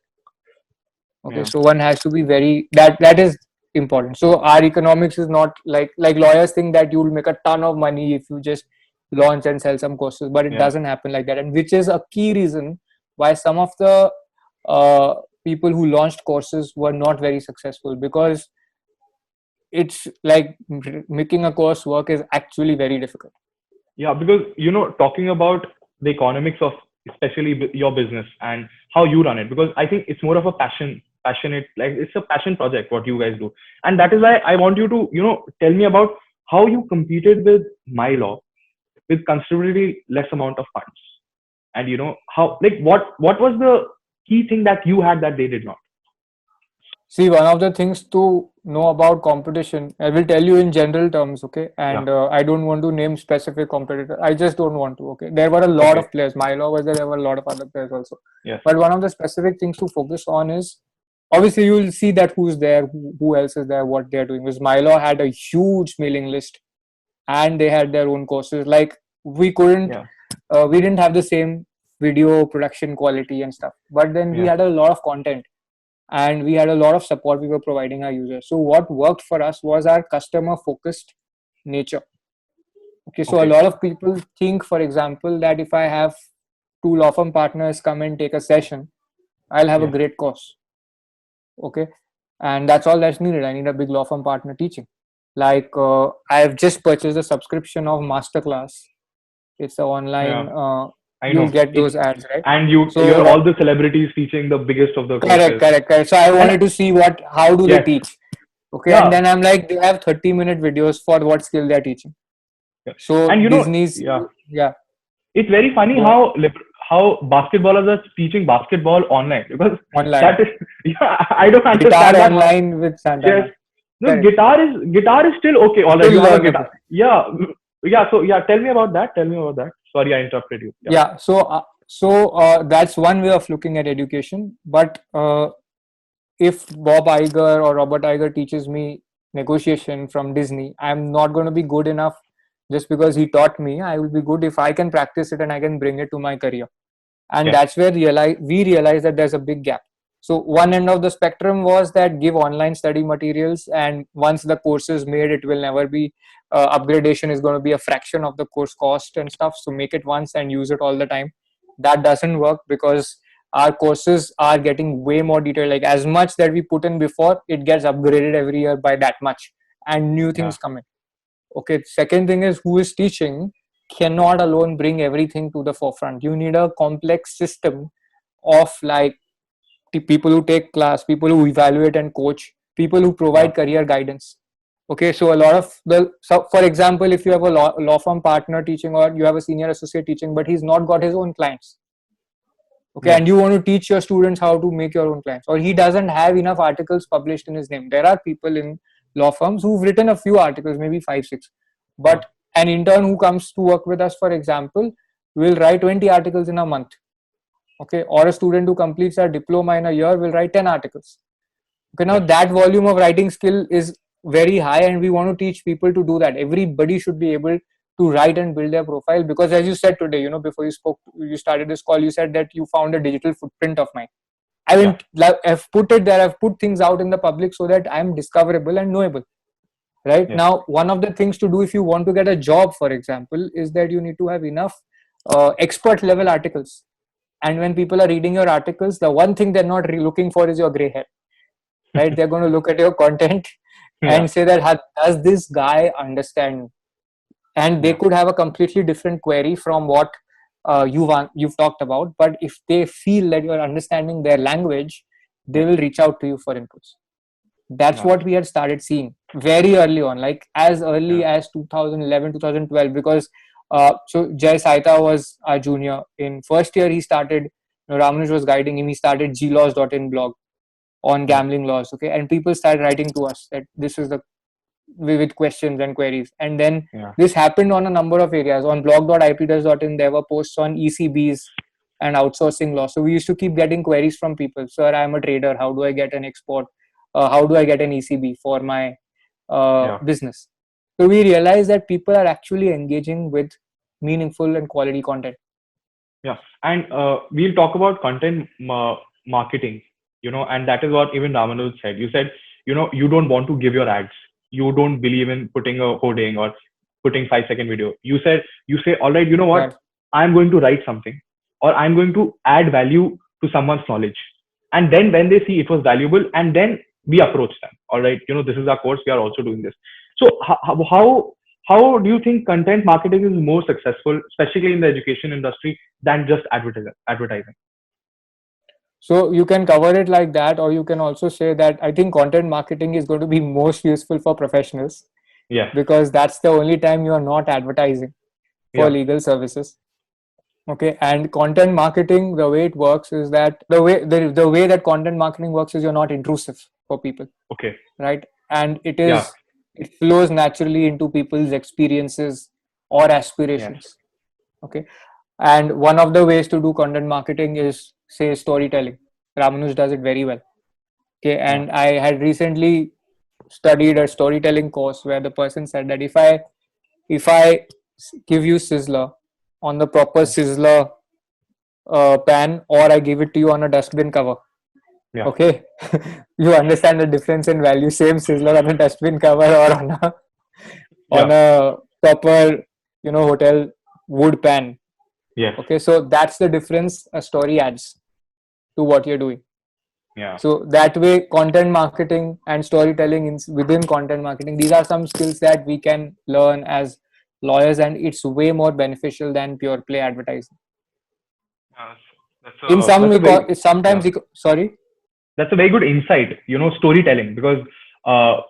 Speaker 3: Okay,
Speaker 6: Yeah.
Speaker 3: so one has to be very that is important. So our economics is not like lawyers think that you will make a ton of money if you just launch and sell some courses, but it
Speaker 6: Yeah.
Speaker 3: doesn't happen like that, and which is a key reason why some of the uh, people who launched courses were not very successful, because it's like making a course work is actually very difficult.
Speaker 6: Yeah. Because, talking about the economics of especially your business and how you run it, because I think it's more of a passionate, like it's a passion project, what you guys do. And that is why I want you to, tell me about how you competed with MyLaw with considerably less amount of funds. And, how, like, what was the key thing that you had that they did not?
Speaker 3: See, one of the things to know about competition, I will tell you in general terms, okay? And I don't want to name specific competitor. I just don't want to, okay? There were a lot
Speaker 6: Okay.
Speaker 3: of players. MyLaw was there were a lot of other players also.
Speaker 6: Yes.
Speaker 3: But one of the specific things to focus on is, obviously you'll see that who's there, who else is there, what they're doing. Because MyLaw had a huge mailing list and they had their own courses. Like we couldn't,
Speaker 6: Yeah.
Speaker 3: we didn't have the same video production quality and stuff. But then we
Speaker 6: Yeah.
Speaker 3: had a lot of content and we had a lot of support we were providing our users. So what worked for us was our customer focused nature. Okay, so a
Speaker 6: Okay.
Speaker 3: lot of people think, for example, that if I have two law firm partners come and take a session, I'll have a
Speaker 6: Yes.
Speaker 3: great course. Okay, and that's all that's needed. I need a big law firm partner teaching. Like I've just purchased a subscription of Masterclass. It's an online.
Speaker 6: Yeah. I
Speaker 3: You
Speaker 6: know.
Speaker 3: get those ads, right?
Speaker 6: And you're
Speaker 3: So
Speaker 6: all the celebrities teaching the biggest of the
Speaker 3: correct.
Speaker 6: courses.
Speaker 3: So I wanted to see how do they
Speaker 6: Yes.
Speaker 3: teach. Okay,
Speaker 6: Yeah.
Speaker 3: and then I'm like, they have 30-minute videos for what skill they're teaching.
Speaker 6: Yeah.
Speaker 3: So
Speaker 6: And
Speaker 3: Disney's,
Speaker 6: yeah,
Speaker 3: yeah,
Speaker 6: it's very funny
Speaker 3: Go
Speaker 6: how basketballers are teaching basketball online, because
Speaker 3: online.
Speaker 6: that is I don't
Speaker 3: Guitar
Speaker 6: understand that.
Speaker 3: online with Santana.
Speaker 6: Yes. No,
Speaker 3: Correct.
Speaker 6: guitar is still okay. All right,
Speaker 3: Still
Speaker 6: you have a
Speaker 3: learnable.
Speaker 6: guitar. Yeah. Yeah. So yeah, tell me about that. Sorry, I interrupted you.
Speaker 3: Yeah. So that's one way of looking at education. But if Bob Iger or Robert Iger teaches me negotiation from Disney, I'm not going to be good enough just because he taught me. I will be good if I can practice it and I can bring it to my career. And
Speaker 6: Yeah.
Speaker 3: that's where we realize that there's a big gap. So one end of the spectrum was that give online study materials, and once the course is made, it will never be upgradation is going to be a fraction of the course cost and stuff. So make it once and use it all the time. That doesn't work because our courses are getting way more detailed. Like as much that we put in before, it gets upgraded every year by that much, and new things come in. Okay. Second thing is, who is teaching cannot alone bring everything to the forefront. You need a complex system of like people who take class, people who evaluate and coach, people who provide career guidance. Okay, so a lot of for example, if you have a law firm partner teaching, or you have a senior associate teaching, but he's not got his own clients. Okay,
Speaker 6: Yeah.
Speaker 3: and you want to teach your students how to make your own clients, or he doesn't have enough articles published in his name. There are people in law firms who've written a few articles, maybe 5-6, but an intern who comes to work with us, for example, will write 20 articles in a month. Okay, or a student who completes a diploma in a year will write 10 articles. Okay, now that volume of writing skill is very high, and we want to teach people to do that. Everybody should be able to write and build their profile, because as you said today, before you started this call, you said that you found a digital footprint of mine. I've put it there, I've put things out in the public so that I'm discoverable and knowable. Right?
Speaker 6: Yeah.
Speaker 3: Now, one of the things to do if you want to get a job, for example, is that you need to have enough expert level articles. And when people are reading your articles, the one thing they're not looking for is your gray hair, right? They're going to look at your content
Speaker 6: Yeah.
Speaker 3: and say that, does this guy understand? And they
Speaker 6: Yeah.
Speaker 3: could have a completely different query from what you've talked about. But if they feel that you're understanding their language, they will reach out to you for inputs. That's
Speaker 6: Yeah.
Speaker 3: what we had started seeing very early on, like as early
Speaker 6: Yeah.
Speaker 3: as 2011, 2012, because so Jay Saita was our junior. In first year, he started, Ramanuj was guiding him, he started glaws.in blog on gambling laws, okay? And people started writing to us that this is the with questions and queries. And then
Speaker 6: Yeah.
Speaker 3: this happened on a number of areas. On blog.ipleaders.in, there were posts on ECBs and outsourcing law. So we used to keep getting queries from people. Sir, I'm a trader. How do I get an export? How do I get an ECB for my business? So we realized that people are actually engaging with meaningful and quality content.
Speaker 6: Yeah, and we'll talk about content marketing, and that is what even Ramanuj said. You said, you don't want to give your ads. You don't believe in putting a hoarding or putting 5-second video. You say, all right, you know what?
Speaker 3: Right.
Speaker 6: I'm going to write something, or I'm going to add value to someone's knowledge. And then when they see it was valuable, and then we approach them. All right, this is our course. We are also doing this. So how do you think content marketing is more successful, especially in the education industry, than just advertising?
Speaker 3: So you can cover it like that, or you can also say that I think content marketing is going to be most useful for professionals.
Speaker 6: Yeah.
Speaker 3: Because that's the only time you are not advertising for legal services. Okay. And content marketing, the way it works is that the way that content marketing works is you're not intrusive for people.
Speaker 6: Okay.
Speaker 3: Right. And it flows naturally into people's experiences or aspirations. Okay. And one of the ways to do content marketing is, say, storytelling. Ramanuj does it very well. Okay. And I had recently studied a storytelling course where the person said that if I give you Sizzler on the proper Sizzler pan, or I give it to you on a dustbin cover, okay, you understand the difference in value. Same Sizzler on a dustbin cover or on a proper hotel wood pan.
Speaker 6: Yes.
Speaker 3: Okay, so that's the difference a story adds to what you're doing.
Speaker 6: Yeah.
Speaker 3: So that way, content marketing and storytelling within content marketing, these are some skills that we can learn as lawyers, and it's way more beneficial than pure play advertising. Sorry.
Speaker 6: That's a very good insight. Storytelling, because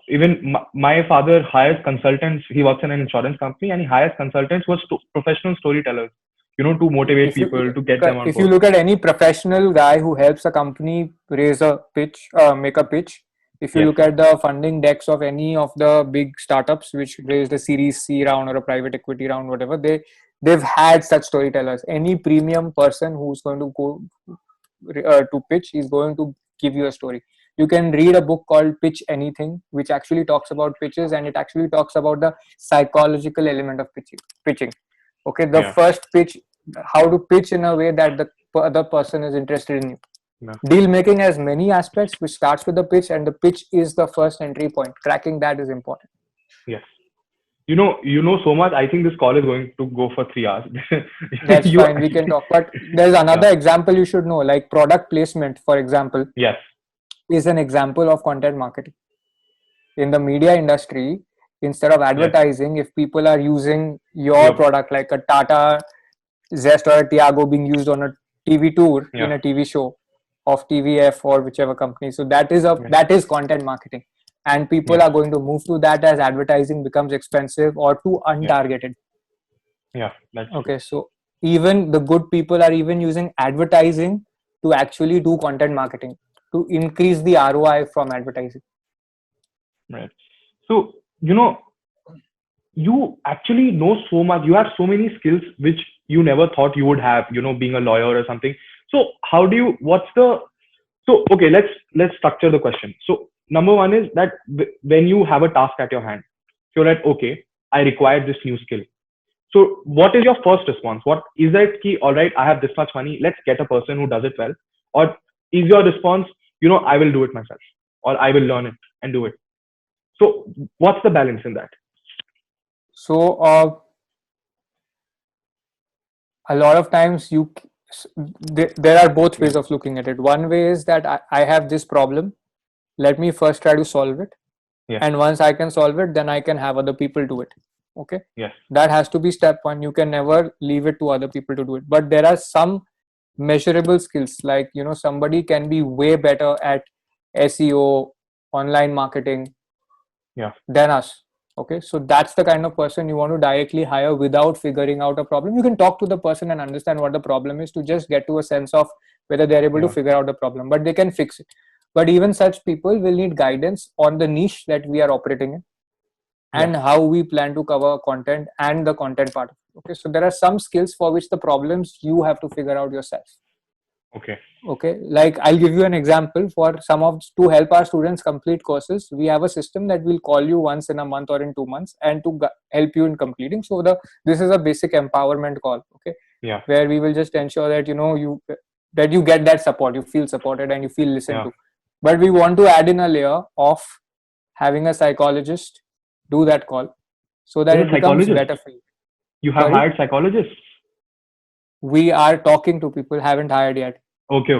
Speaker 6: even my father hires consultants. He works in an insurance company, and he hires consultants who are professional storytellers. To motivate people, to get them on board.
Speaker 3: If you look at any professional guy who helps a company raise a pitch, make a pitch, if you look at the funding decks of any of the big startups which raised a Series C round or a private equity round, whatever, they've had such storytellers. Any premium person who's going to go to pitch is going to give you a story. You can read a book called Pitch Anything, which actually talks about pitches, and it actually talks about the psychological element of pitching. Okay, the first pitch, how to pitch in a way that the other person is interested in you. Deal making has many aspects, which starts with the pitch, and the pitch is the first entry point. Cracking that is important.
Speaker 6: Yes. You know so much. I think this call is going to go for 3 hours.
Speaker 3: That's fine. We can talk. But there's another example you should know, like product placement, for example.
Speaker 6: Yes.
Speaker 3: Is an example of content marketing. In the media industry, instead of advertising, if people are using your product, like a Tata Zest or a Tiago being used on a TV tour in a TV show of TVF or whichever company, so that is content marketing, and people are going to move to that as advertising becomes expensive or too untargeted.
Speaker 6: That's
Speaker 3: okay. So even the good people are even using advertising to actually do content marketing to increase the ROI from advertising.
Speaker 6: Right. So you actually know so much. You have so many skills which you never thought you would have, being a lawyer or something. So how do you, okay, let's structure the question. So number one is that when you have a task at your hand, you're like, okay, I require this new skill. So what is your first response? What is that key? All right, I have this much money. Let's get a person who does it well. Or is your response, I will do it myself, or I will learn it and do it. So what's the balance in that?
Speaker 3: So a lot of times There are both ways of looking at it. One way is that I have this problem. Let me first try to solve it.
Speaker 6: Yeah.
Speaker 3: And once I can solve it, then I can have other people do it. Okay.
Speaker 6: Yes.
Speaker 3: That has to be step one. You can never leave it to other people to do it. But there are some measurable skills, like, somebody can be way better at SEO, online marketing, than us. Okay, so that's the kind of person you want to directly hire without figuring out a problem. You can talk to the person and understand what the problem is to just get to a sense of whether they're able to figure out the problem, but they can fix it. But even such people will need guidance on the niche that we are operating in and how we plan to cover content and the content part. Okay, so there are some skills for which the problems you have to figure out yourself. Okay, like I'll give you an example. To help our students complete courses, we have a system that will call you once in a month or in 2 months and to help you in completing. So this is a basic empowerment call. Okay, where we will just ensure that you get that support, you feel supported and you feel listened to. But we want to add in a layer of having a psychologist do that call, so that it becomes better for you.
Speaker 6: You have hired psychologists?
Speaker 3: We are talking to people, haven't hired yet.
Speaker 6: Okay.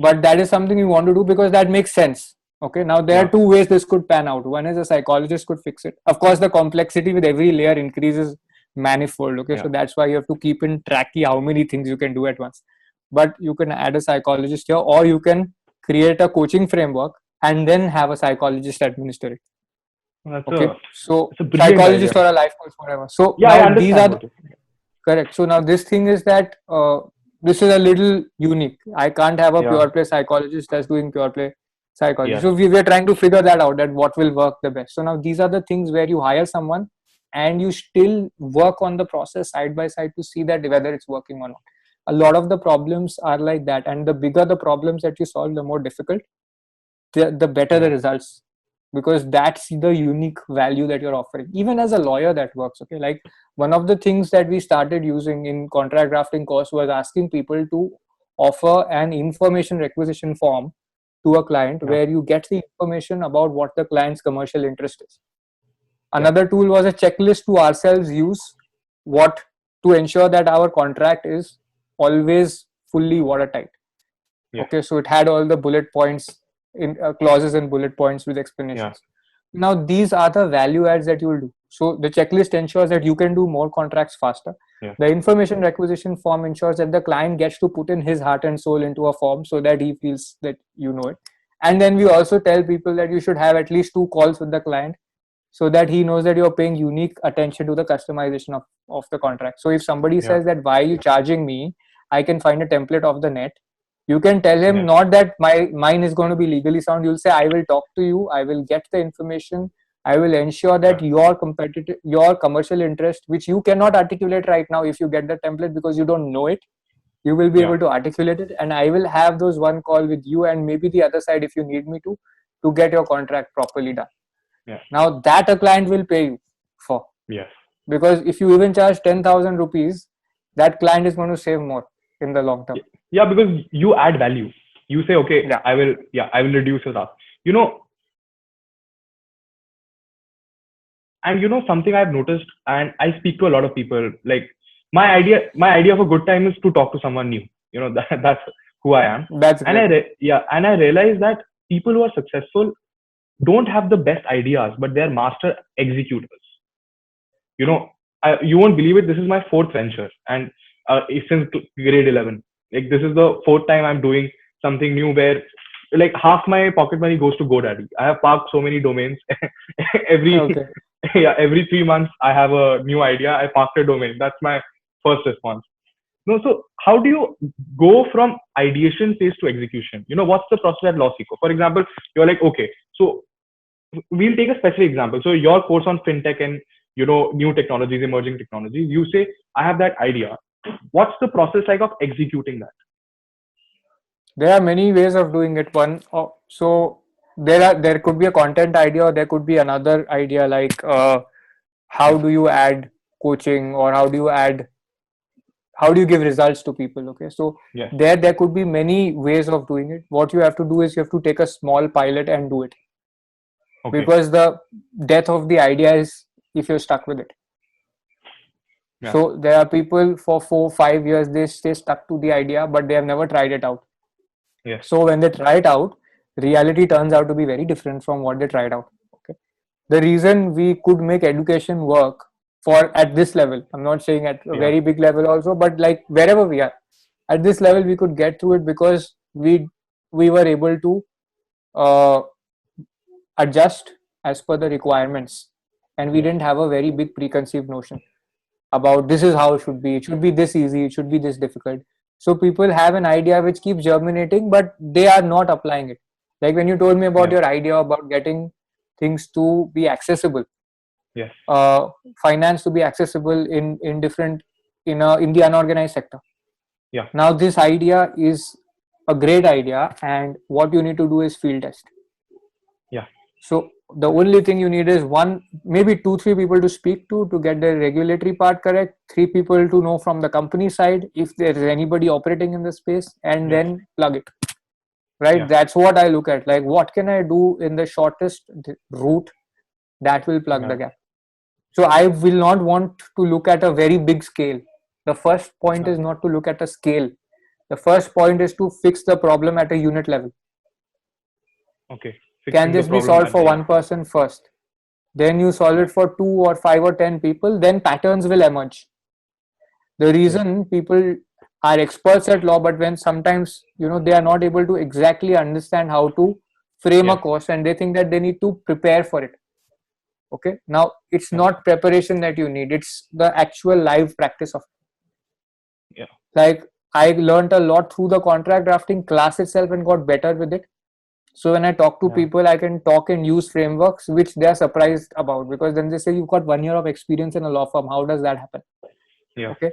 Speaker 3: But that is something you want to do because that makes sense. Okay, now there are two ways this could pan out. One is a psychologist could fix it. Of course, the complexity with every layer increases manifold. Okay, so that's why you have to keep in tracky how many things you can do at once. But you can add a psychologist here, or you can create a coaching framework and then have a psychologist administer it. So psychologist or a life coach, whatever. So now these are correct. So now this thing is that this is a little unique. I can't have a pure play psychologist that's doing pure play psychology. So we were trying to figure that out, that what will work the best. So now these are the things where you hire someone and you still work on the process side by side to see that whether it's working or not. A lot of the problems are like that, and the bigger the problems that you solve, the more difficult, the better the results, because that's the unique value that you're offering. Even as a lawyer, that works. Okay, like one of the things that we started using in contract drafting course was asking people to offer an information requisition form to a client where you get the information about what the client's commercial interest is. Another tool was a checklist to ourselves use to ensure that our contract is always fully watertight. Okay, so it had all the bullet points in clauses and bullet points with explanations. Now these are the value adds that you will do. So the checklist ensures that you can do more contracts faster. The information requisition form ensures that the client gets to put in his heart and soul into a form so that he feels that you know it. And then we also tell people that you should have at least 2 calls with the client so that he knows that you're paying unique attention to the customization of the contract. So if somebody says that, why are you charging me? I can find a template of the net. You can tell him not that mine is going to be legally sound. You'll say, I will talk to you. I will get the information. I will ensure that your commercial interest, which you cannot articulate right now if you get the template because you don't know it, you will be able to articulate it. And I will have those one call with you and maybe the other side if you need me to get your contract properly done. Now that a client will pay you for. Because if you even charge 10,000 rupees, that client is going to save more in the long term.
Speaker 6: Because you add value. You say, okay, I will reduce your task. And something I've noticed, and I speak to a lot of people, like my idea of a good time is to talk to someone new. That's who I am.
Speaker 3: That's
Speaker 6: and and I realize that people who are successful don't have the best ideas, but they're master executors. You won't believe it. This is my 4th venture, and since grade 11, like this is the 4th time I'm doing something new where like half my pocket money goes to GoDaddy. I have parked so many domains. Every 3 months I have a new idea. I parked a domain. That's my first response. So how do you go from ideation phase to execution? What's the process at LawSeco? For example, you're like, okay, so we'll take a specific example. So your course on fintech and new technologies, emerging technologies, you say, I have that idea. What's the process like of executing that?
Speaker 3: There are many ways of doing it. So there could be a content idea, or there could be another idea like how do you add coaching, or how do you give results to people? Okay, so there could be many ways of doing it. What you have to do is you have to take a small pilot and do it. Because the death of the idea is if you're stuck with it.
Speaker 6: Yeah.
Speaker 3: So there are people for 4-5 years, they stay stuck to the idea, but they have never tried it out.
Speaker 6: Yes.
Speaker 3: So when they try it out, reality turns out to be very different from what they tried out. Okay. The reason we could make education work for at this level, I'm not saying at a
Speaker 6: Yeah.
Speaker 3: very big level also, but like wherever we are, at this level we could get through it because we were able to adjust as per the requirements, and we
Speaker 6: Yeah.
Speaker 3: didn't have a very big preconceived notion about this is how it should be this easy, it should be this difficult. So people have an idea which keeps germinating, but they are not applying it. Like when you told me about
Speaker 6: Yeah.
Speaker 3: your idea about getting things to be accessible,
Speaker 6: Yes.
Speaker 3: finance to be accessible in different in the unorganized sector.
Speaker 6: Yeah.
Speaker 3: Now this idea is a great idea, and what you need to do is field test.
Speaker 6: Yeah.
Speaker 3: So the only thing you need is one, maybe 2-3 people to speak to get the regulatory part correct, 3 people to know from the company side if there is anybody operating in the space, and
Speaker 6: Yes.
Speaker 3: then plug it. Right?
Speaker 6: Yeah.
Speaker 3: That's what I look at. Like, what can I do in the shortest route that will plug the
Speaker 6: Yeah.
Speaker 3: gap? So I will not want to look at a very big scale. The first point is not to look at a scale. The first point is to fix the problem at a unit level.
Speaker 6: Okay.
Speaker 3: Can
Speaker 6: Fixing the
Speaker 3: this be
Speaker 6: problem
Speaker 3: solved
Speaker 6: at
Speaker 3: for
Speaker 6: the-
Speaker 3: one person first? Then you solve it for 2 or 5 or 10 people, then patterns will emerge. The reason people are experts at law, but when sometimes they are not able to exactly understand how to frame a
Speaker 6: Yes.
Speaker 3: course, and they think that they need to prepare for it. Okay, now it's not preparation that you need, it's the actual live practice of it.
Speaker 6: Yeah.
Speaker 3: Like I learned a lot through the contract drafting class itself and got better with it. So when I talk to
Speaker 6: Yeah.
Speaker 3: people, I can talk and use frameworks which they are surprised about, because then they say, you've got 1 year of experience in a law firm, how does that happen?
Speaker 6: Yeah.
Speaker 3: Okay,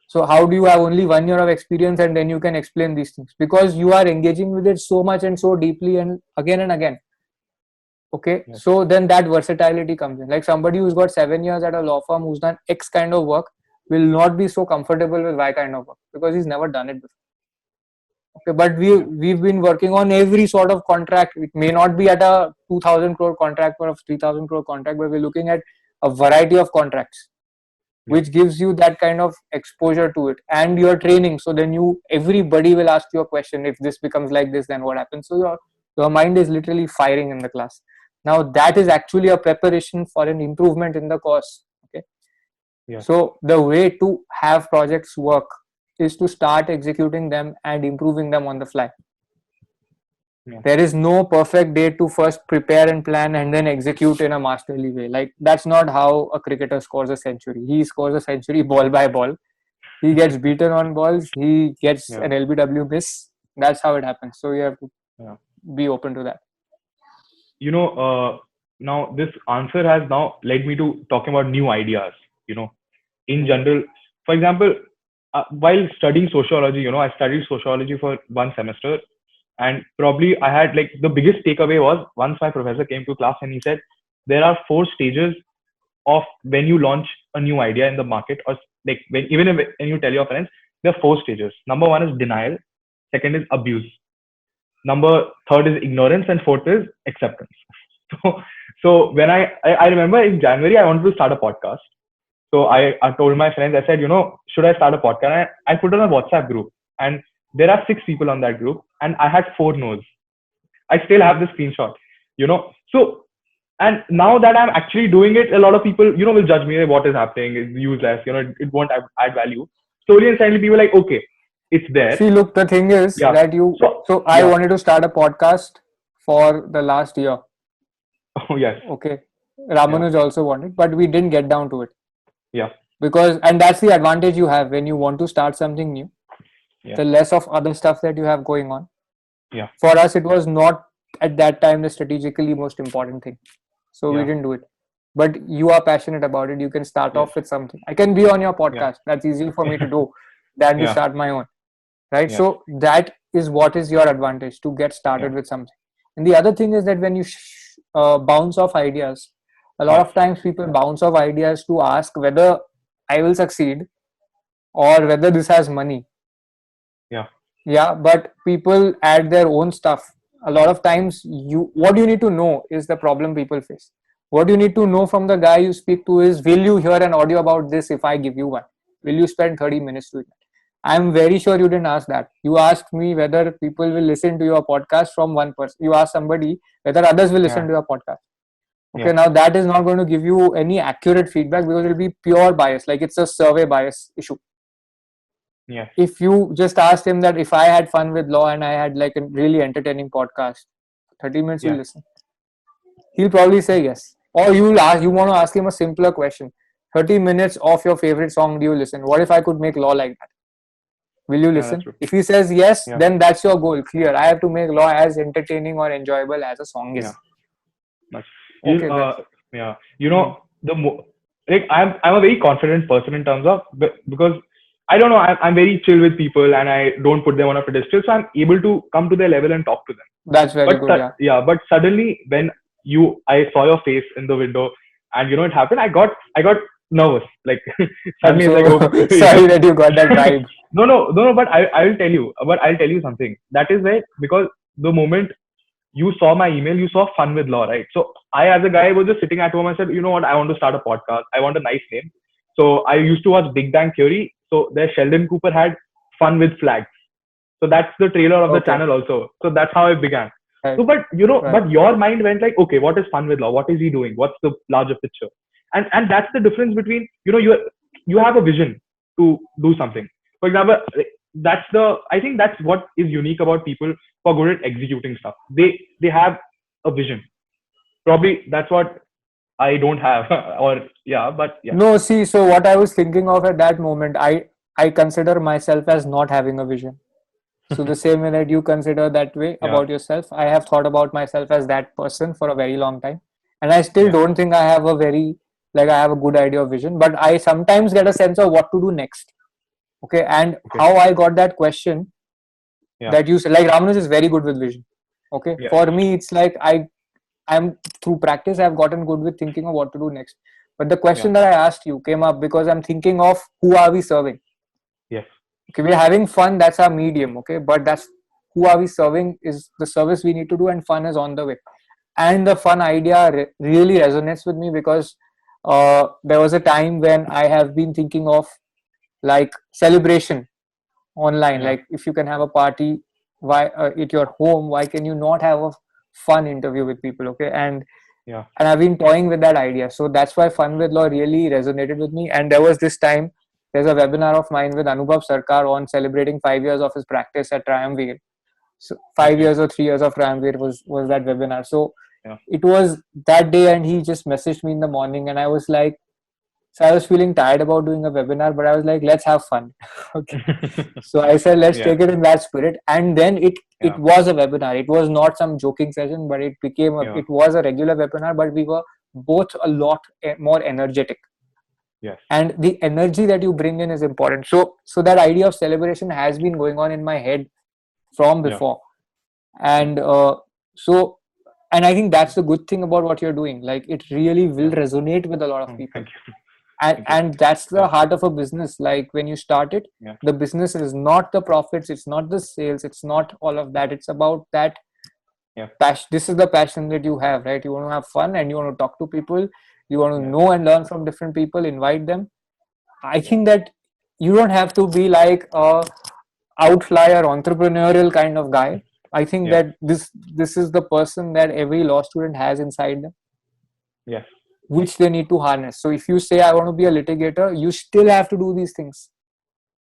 Speaker 3: so how do you have only 1 year of experience and then you can explain these things? Because you are engaging with it so much and so deeply and again. Okay,
Speaker 6: Yes.
Speaker 3: so then that versatility comes in. Like somebody who's got 7 years at a law firm who's done X kind of work will not be so comfortable with Y kind of work because he's never done it before. Okay, but we've been working on every sort of contract. It may not be at a 2,000 crore contract or a 3,000 crore contract, but we're looking at a variety of contracts, which gives you that kind of exposure to it, and your training. So then everybody will ask you a question. If this becomes like this, then what happens? So your mind is literally firing in the class. Now that is actually a preparation for an improvement in the course. Okay.
Speaker 6: Yeah.
Speaker 3: So the way to have projects work is to start executing them and improving them on the fly.
Speaker 6: Yeah.
Speaker 3: There is no perfect day to first prepare and plan and then execute in a masterly way. Like that's not how a cricketer scores a century. He scores a century ball by ball. He gets beaten on balls. He gets an LBW miss. That's how it happens. So you have to be open to that.
Speaker 6: Now this answer has now led me to talking about new ideas. In general, for example, while studying sociology, I studied sociology for 1 semester, and probably I had like the biggest takeaway was once my professor came to class and he said there are 4 stages of when you launch a new idea in the market, or like when you tell your friends, there are 4 stages. Number 1 is denial, second is abuse, third is ignorance, and fourth is acceptance. So when I remember in January I wanted to start a podcast. So I told my friends, I said, should I start a podcast? And I put on a WhatsApp group, and there are 6 people on that group, and I had 4 no's. I still have the screenshot, So, and now that I'm actually doing it, a lot of people, will judge me. What is happening is useless. It won't add value. Slowly and silently, people are like, okay, it's there.
Speaker 3: See, look, the thing is that so I wanted to start a podcast for the last year.
Speaker 6: Oh, yes.
Speaker 3: Okay. Ramanuj also wanted, but we didn't get down to it.
Speaker 6: Yeah.
Speaker 3: And that's the advantage you have when you want to start something new.
Speaker 6: Yeah.
Speaker 3: The less of other stuff that you have going on.
Speaker 6: Yeah.
Speaker 3: For us, it was not at that time the strategically most important thing. So we didn't do it. But you are passionate about it. You can start off with something. I can be on your podcast. That's easier for me to do than to start my own. Right? So that is what is your advantage, to get started with something. And the other thing is that when you bounce off ideas, a lot of times people bounce off ideas to ask whether I will succeed or whether this has money. Yeah, but people add their own stuff. A lot of times what you need to know is the problem people face. What you need to know from the guy you speak to is, will you hear an audio about this if I give you one? Will you spend 30 minutes doing it? I'm very sure you didn't ask that. You asked me whether people will listen to your podcast from one person. You asked somebody whether others will listen
Speaker 6: Yeah.
Speaker 3: to your podcast. Okay,
Speaker 6: Yeah.
Speaker 3: now that is not going to give you any accurate feedback because it will be pure bias, like it's a survey bias issue.
Speaker 6: Yes.
Speaker 3: If you just asked him that if I had fun with law and I had like a really entertaining podcast, 30 minutes
Speaker 6: Yeah.
Speaker 3: you'll listen. He'll probably say yes. Or you want to ask him a simpler question. 30 minutes of your favorite song, do you listen? What if I could make law like that? Will you
Speaker 6: Yeah, that's
Speaker 3: listen?
Speaker 6: true.
Speaker 3: If he says yes,
Speaker 6: Yeah.
Speaker 3: then that's your goal. Clear. I have to make law as entertaining or enjoyable as a song is.
Speaker 6: Yeah. Nice.
Speaker 3: Okay,
Speaker 6: Yeah. You know, like I'm a very confident person in terms of, because I don't know, I'm very chill with people and I don't put them on a pedestal, so I'm able to come to their level and talk to them.
Speaker 3: That's very
Speaker 6: But
Speaker 3: good. Yeah.
Speaker 6: but suddenly when I saw your face in the window and it happened, I got nervous. Like
Speaker 3: I'm
Speaker 6: suddenly
Speaker 3: so
Speaker 6: it's like, oh,
Speaker 3: sorry that you got that vibe.
Speaker 6: no, but I will tell you. But I'll tell you something. That is where, because the moment you saw my email, you saw Fun with Law, right? So I, as a guy, was just sitting at home. I said, you know what? I want to start a podcast. I want a nice name. So I used to watch Big Bang Theory. So there, Sheldon Cooper had Fun with Flags. So that's the trailer of the
Speaker 3: Okay.
Speaker 6: channel also. So that's how I began.
Speaker 3: Right.
Speaker 6: So, but
Speaker 3: Right.
Speaker 6: but your mind went like, okay, what is Fun with Law? What is he doing? What's the larger picture? And that's the difference between, you have a vision to do something. For example, I think that's what is unique about people who are good at executing stuff. They have a vision. Probably that's what I don't have. Or yeah, but yeah.
Speaker 3: No, see, so what I was thinking of at that moment, I consider myself as not having a vision. So the same way that you consider that way
Speaker 6: Yeah.
Speaker 3: about yourself, I have thought about myself as that person for a very long time. And I still
Speaker 6: Yeah.
Speaker 3: don't think I have I have a good idea of vision, but I sometimes get a sense of what to do next. Okay. And
Speaker 6: Okay.
Speaker 3: how I got that question
Speaker 6: Yeah.
Speaker 3: that you said, like Ramanuj is very good with vision. Okay.
Speaker 6: Yeah.
Speaker 3: For me, it's like I'm through practice, I've gotten good with thinking of what to do next. But the question that I asked you came up because I'm thinking of who are we serving?
Speaker 6: Yes.
Speaker 3: Okay, we're having fun, that's our medium, okay, but that's who are we serving is the service we need to do, and fun is on the way. And the fun idea really resonates with me because there was a time when I have been thinking of like celebration online.
Speaker 6: Yeah.
Speaker 3: Like if you can have a party at your home, why can you not have a fun interview with people? Okay, and I've been toying with that idea, so that's why Fun with Law really resonated with me. And there was this time, there's a webinar of mine with Anubhav Sarkar on celebrating 5 years of his practice at Triumvir. So 5 years or 3 years of Triumvir was that webinar. So it was that day, and he just messaged me in the morning, and I was like, so I was feeling tired about doing a webinar, but I was like, let's have fun. Okay. So I said, let's take it in that spirit. And then it was a webinar. It was not some joking session, but it became it was a regular webinar, but we were both a lot more energetic.
Speaker 6: Yes.
Speaker 3: And the energy that you bring in is important. So that idea of celebration has been going on in my head from before. And and I think that's the good thing about what you're doing. Like it really will resonate with a lot of people.
Speaker 6: Thank you.
Speaker 3: And that's the heart of a business. Like when you start it, the business is not the profits, it's not the sales, it's not all of that. It's about that passion. This is the passion that you have, right? You want to have fun and you want to talk to people. You want to know and learn from different people, invite them. I think that you don't have to be like a outlier entrepreneurial kind of guy. I think that this is the person that every law student has inside them.
Speaker 6: Yes.
Speaker 3: Which they need to harness. So if you say, I want to be a litigator, you still have to do these things.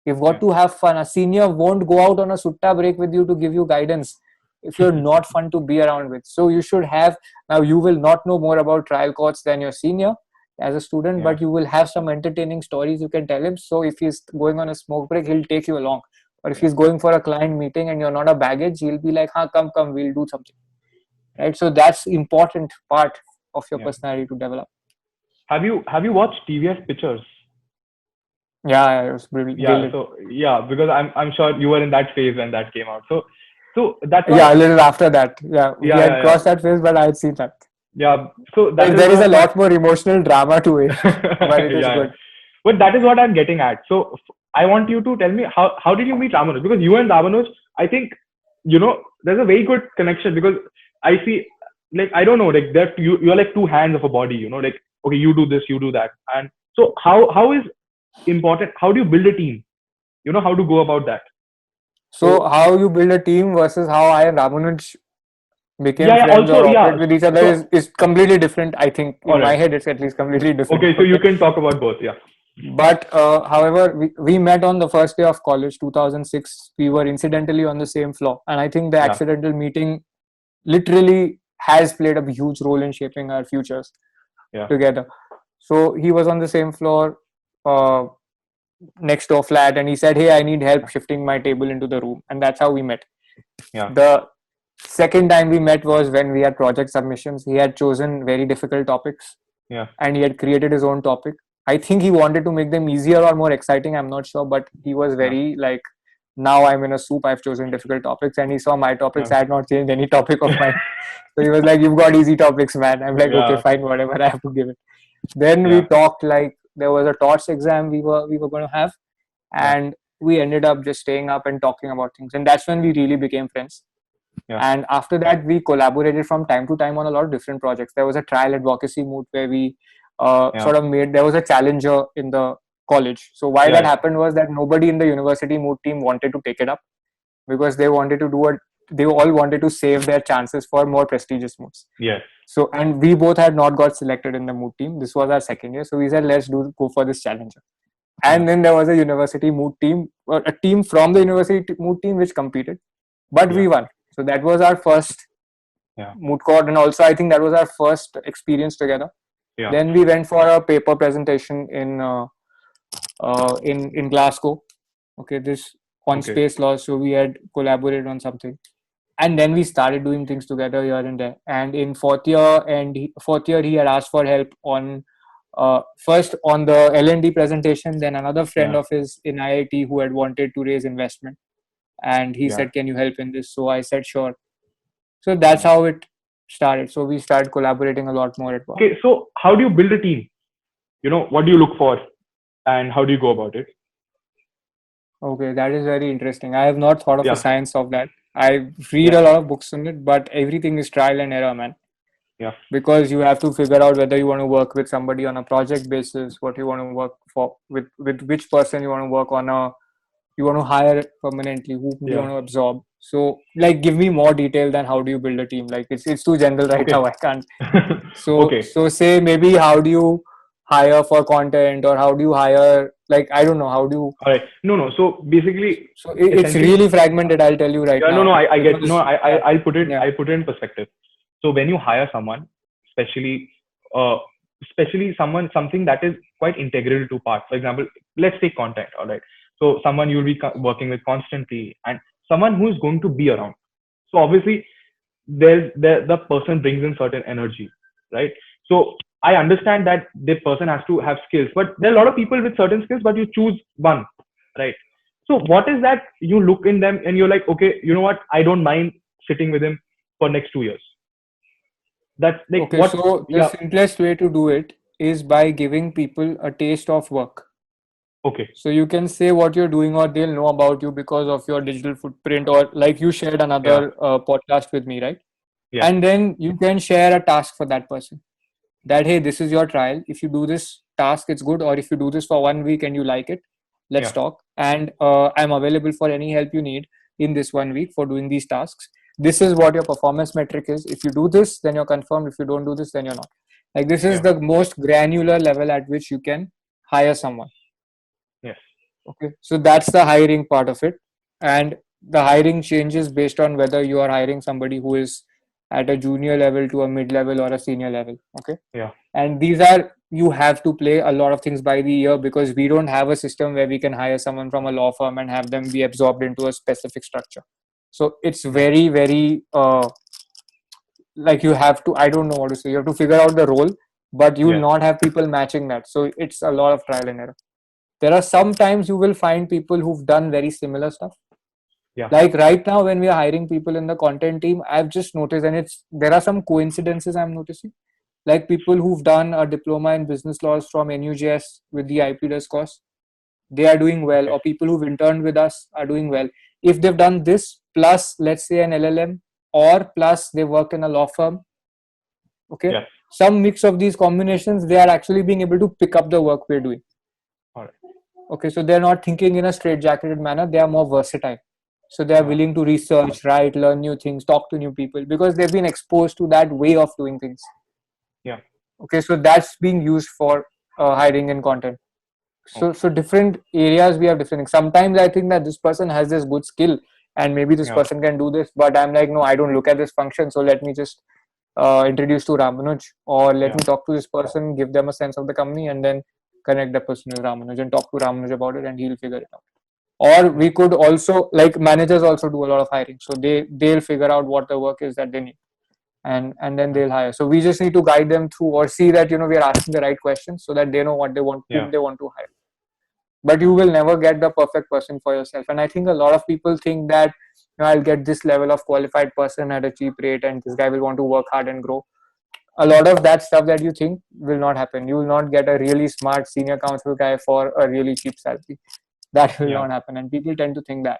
Speaker 3: You've got to have fun. A senior won't go out on a sutta break with you to give you guidance if you're not fun to be around with. So you should have, now you will not know more about trial courts than your senior as a student, but you will have some entertaining stories you can tell him. So if he's going on a smoke break, he'll take you along. Or if he's going for a client meeting and you're not a baggage, he'll be like, come, we'll do something. Right? So that's important part of your personality to develop.
Speaker 6: Have you watched TVS Pictures?
Speaker 3: Yeah, it was brilliant.
Speaker 6: So because I'm sure you were in that phase when that came out. So that's
Speaker 3: a little after that. We had crossed that phase, but I had seen that.
Speaker 6: Yeah. So
Speaker 3: there is a lot more emotional drama to it, but it is good.
Speaker 6: But that is what I'm getting at. So I want you to tell me how did you meet Ramanuj? Because you and Ramanuj, I think, there's a very good connection, because I see like I don't know, like that you're like two hands of a body, you know, like okay, you do this, you do that, and so how is important? How do you build a team? You know how to go about that.
Speaker 3: So
Speaker 6: So
Speaker 3: how you build a team versus how I and Ramanuj became
Speaker 6: yeah,
Speaker 3: friends
Speaker 6: also
Speaker 3: or
Speaker 6: yeah.
Speaker 3: operate with each other
Speaker 6: So
Speaker 3: is completely different. I think
Speaker 6: all
Speaker 3: in my
Speaker 6: right,
Speaker 3: head it's at least completely different.
Speaker 6: okay, so you
Speaker 3: Okay.
Speaker 6: can talk about both, yeah,
Speaker 3: But however, we met on the first day of college, 2006. We were incidentally on the same floor. And I think the
Speaker 6: yeah,
Speaker 3: accidental meeting literally has played a huge role in shaping our futures
Speaker 6: yeah,
Speaker 3: together. So he was on the same floor, uh, next door flat, and he said, "Hey, I need help shifting my table into the room." And that's how we met.
Speaker 6: yeah,
Speaker 3: The second time we met was when we had project submissions. He had chosen very difficult topics
Speaker 6: yeah,
Speaker 3: and he had created his own topic. I think he wanted to make them easier or more exciting. I'm not sure, but he was
Speaker 6: yeah,
Speaker 3: very like, now I'm in a soup. I've chosen difficult topics, and he saw my topics. I had not changed any topic of mine. So he was like, "You've got easy topics, man." I'm like, "Okay,
Speaker 6: yeah,
Speaker 3: fine, whatever. I have to give it." Then we
Speaker 6: yeah,
Speaker 3: talked like there was a TOTS exam we were going to have,
Speaker 6: yeah,
Speaker 3: and we ended up just staying up and talking about things, and that's when we really became friends.
Speaker 6: yeah,
Speaker 3: And after that, we collaborated from time to time on a lot of different projects. There was a trial advocacy mood where we
Speaker 6: yeah,
Speaker 3: sort of made, there was a challenger in the college. So why
Speaker 6: yeah,
Speaker 3: that
Speaker 6: yeah,
Speaker 3: happened was that nobody in the university mood team wanted to take it up because they wanted to do they all wanted to save their chances for more prestigious moods.
Speaker 6: yes,
Speaker 3: So, and we both had not got selected in the mood team. This was our second year. So we said, let's go for this challenger.
Speaker 6: yeah,
Speaker 3: And then there was a university mood team, a team from the university mood team which competed, but
Speaker 6: yeah,
Speaker 3: we won. So that was our first
Speaker 6: yeah,
Speaker 3: mood court, and also I think that was our first experience together.
Speaker 6: yeah,
Speaker 3: Then we went for a paper presentation in Glasgow. Okay, this on
Speaker 6: okay,
Speaker 3: space laws. So we had collaborated on something, and then we started doing things together here and there. And in fourth year, he had asked for help on first on the L&D presentation. Then another friend
Speaker 6: yeah,
Speaker 3: of his in IIT who had wanted to raise investment, and he
Speaker 6: yeah,
Speaker 3: said, "Can you help in this?" So I said, "Sure." So that's
Speaker 6: yeah.
Speaker 3: how it started. So we started collaborating a lot more at work.
Speaker 6: Okay, so how do you build a team? You know, what do you look for, and how do you go about it?
Speaker 3: Okay, that is very interesting. I have not thought of a
Speaker 6: Yeah,
Speaker 3: science of that. I read
Speaker 6: yeah,
Speaker 3: a lot of books on it, but everything is trial and error, man.
Speaker 6: yeah,
Speaker 3: Because you have to figure out whether you want to work with somebody on a project basis, what you want to work for, with which person you want to work on you want to hire permanently, who do you
Speaker 6: yeah.
Speaker 3: want to absorb. So, like, give me more detail than how do you build a team. Like, it's too general right
Speaker 6: Okay,
Speaker 3: now. I can't. So
Speaker 6: okay,
Speaker 3: so say maybe how do you hire for content, or how do you hire, like, I don't know, how do you,
Speaker 6: all right. No, no. So basically,
Speaker 3: so it's
Speaker 6: essentially,
Speaker 3: really fragmented, I'll tell you right
Speaker 6: yeah, no, no.
Speaker 3: now,
Speaker 6: I get no.
Speaker 3: because yeah,
Speaker 6: I'll put it.
Speaker 3: yeah,
Speaker 6: I'll put it in perspective. So when you hire someone, especially, uh, especially something that is quite integral to part. For example, let's take content. All right. So someone you'll be working with constantly, and someone who is going to be around. So obviously, the person brings in certain energy, right? So I understand that the person has to have skills, but there are a lot of people with certain skills, but you choose one, right? So what is that you look in them and you're like, okay, you know what, I don't mind sitting with him for next 2 years. That's like
Speaker 3: okay.
Speaker 6: what.
Speaker 3: So the
Speaker 6: Yeah,
Speaker 3: simplest way to do it is by giving people a taste of work.
Speaker 6: okay,
Speaker 3: So you can say what you're doing, or they'll know about you because of your digital footprint, or like you shared
Speaker 6: yeah,
Speaker 3: another podcast with me, right?
Speaker 6: yeah,
Speaker 3: And then you can share a task for that person, that hey, this is your trial. If you do this task, it's good. Or if you do this for 1 week and you like it, let's
Speaker 6: yeah,
Speaker 3: talk. And I'm available for any help you need in this 1 week for doing these tasks. This is what your performance metric is. If you do this, then you're confirmed. If you don't do this, then you're not. Like, this is
Speaker 6: yeah,
Speaker 3: the most granular level at which you can hire someone.
Speaker 6: yes,
Speaker 3: Okay, so that's the hiring part of it. And the hiring changes based on whether you are hiring somebody who is at a junior level to a mid level or a senior level. Okay,
Speaker 6: yeah,
Speaker 3: and these are, you have to play a lot of things by the ear, because we don't have a system where we can hire someone from a law firm and have them be absorbed into a specific structure. So it's
Speaker 6: yeah,
Speaker 3: very, very like, you have to, I don't know what to say, you have to figure out the role, but you will
Speaker 6: yes,
Speaker 3: not have people matching that. So it's a lot of trial and error. There are sometimes you will find people who've done very similar stuff.
Speaker 6: yeah,
Speaker 3: Like right now, when we are hiring people in the content team, I've just noticed, and there are some coincidences I'm noticing. Like people who've done a diploma in business laws from NUJS with the IPDS course, they are doing well.
Speaker 6: okay,
Speaker 3: Or people who've interned with us are doing well. If they've done this plus, let's say, an LLM, or plus they work in a law firm, Okay.
Speaker 6: Yes.
Speaker 3: Some mix of these combinations, they are actually being able to pick up the work we're doing.
Speaker 6: Alright.
Speaker 3: Okay, so they're not thinking in a straitjacketed manner, they are more versatile. So they are willing to research, write, learn new things, talk to new people, because they've been exposed to that way of doing things.
Speaker 6: Yeah.
Speaker 3: Okay, so that's being used for hiring and content. So different areas we have different things. Sometimes I think that this person has this good skill and maybe this
Speaker 6: Yeah.
Speaker 3: person can do this, but I'm like, no, I don't look at this function, so let me just introduce to Ramanuj, or let me talk to this person, give them a sense of the company, and then connect the person with Ramanuj and talk to Ramanuj about it, and he'll figure it out. Or we could also, like, managers also do a lot of hiring, so they'll figure out what the work is that they need, and then they'll hire. So we just need to guide them through, or see that we are asking the right questions, so that they know what they want, whom they want to hire. But you will never get the perfect person for yourself, and I think a lot of people think that I'll get this level of qualified person at a cheap rate, and this guy will want to work hard and grow. A lot of that stuff that you think will not happen. You will not get a really smart senior counsel guy for a really cheap salary. That will not happen, and people tend to think that.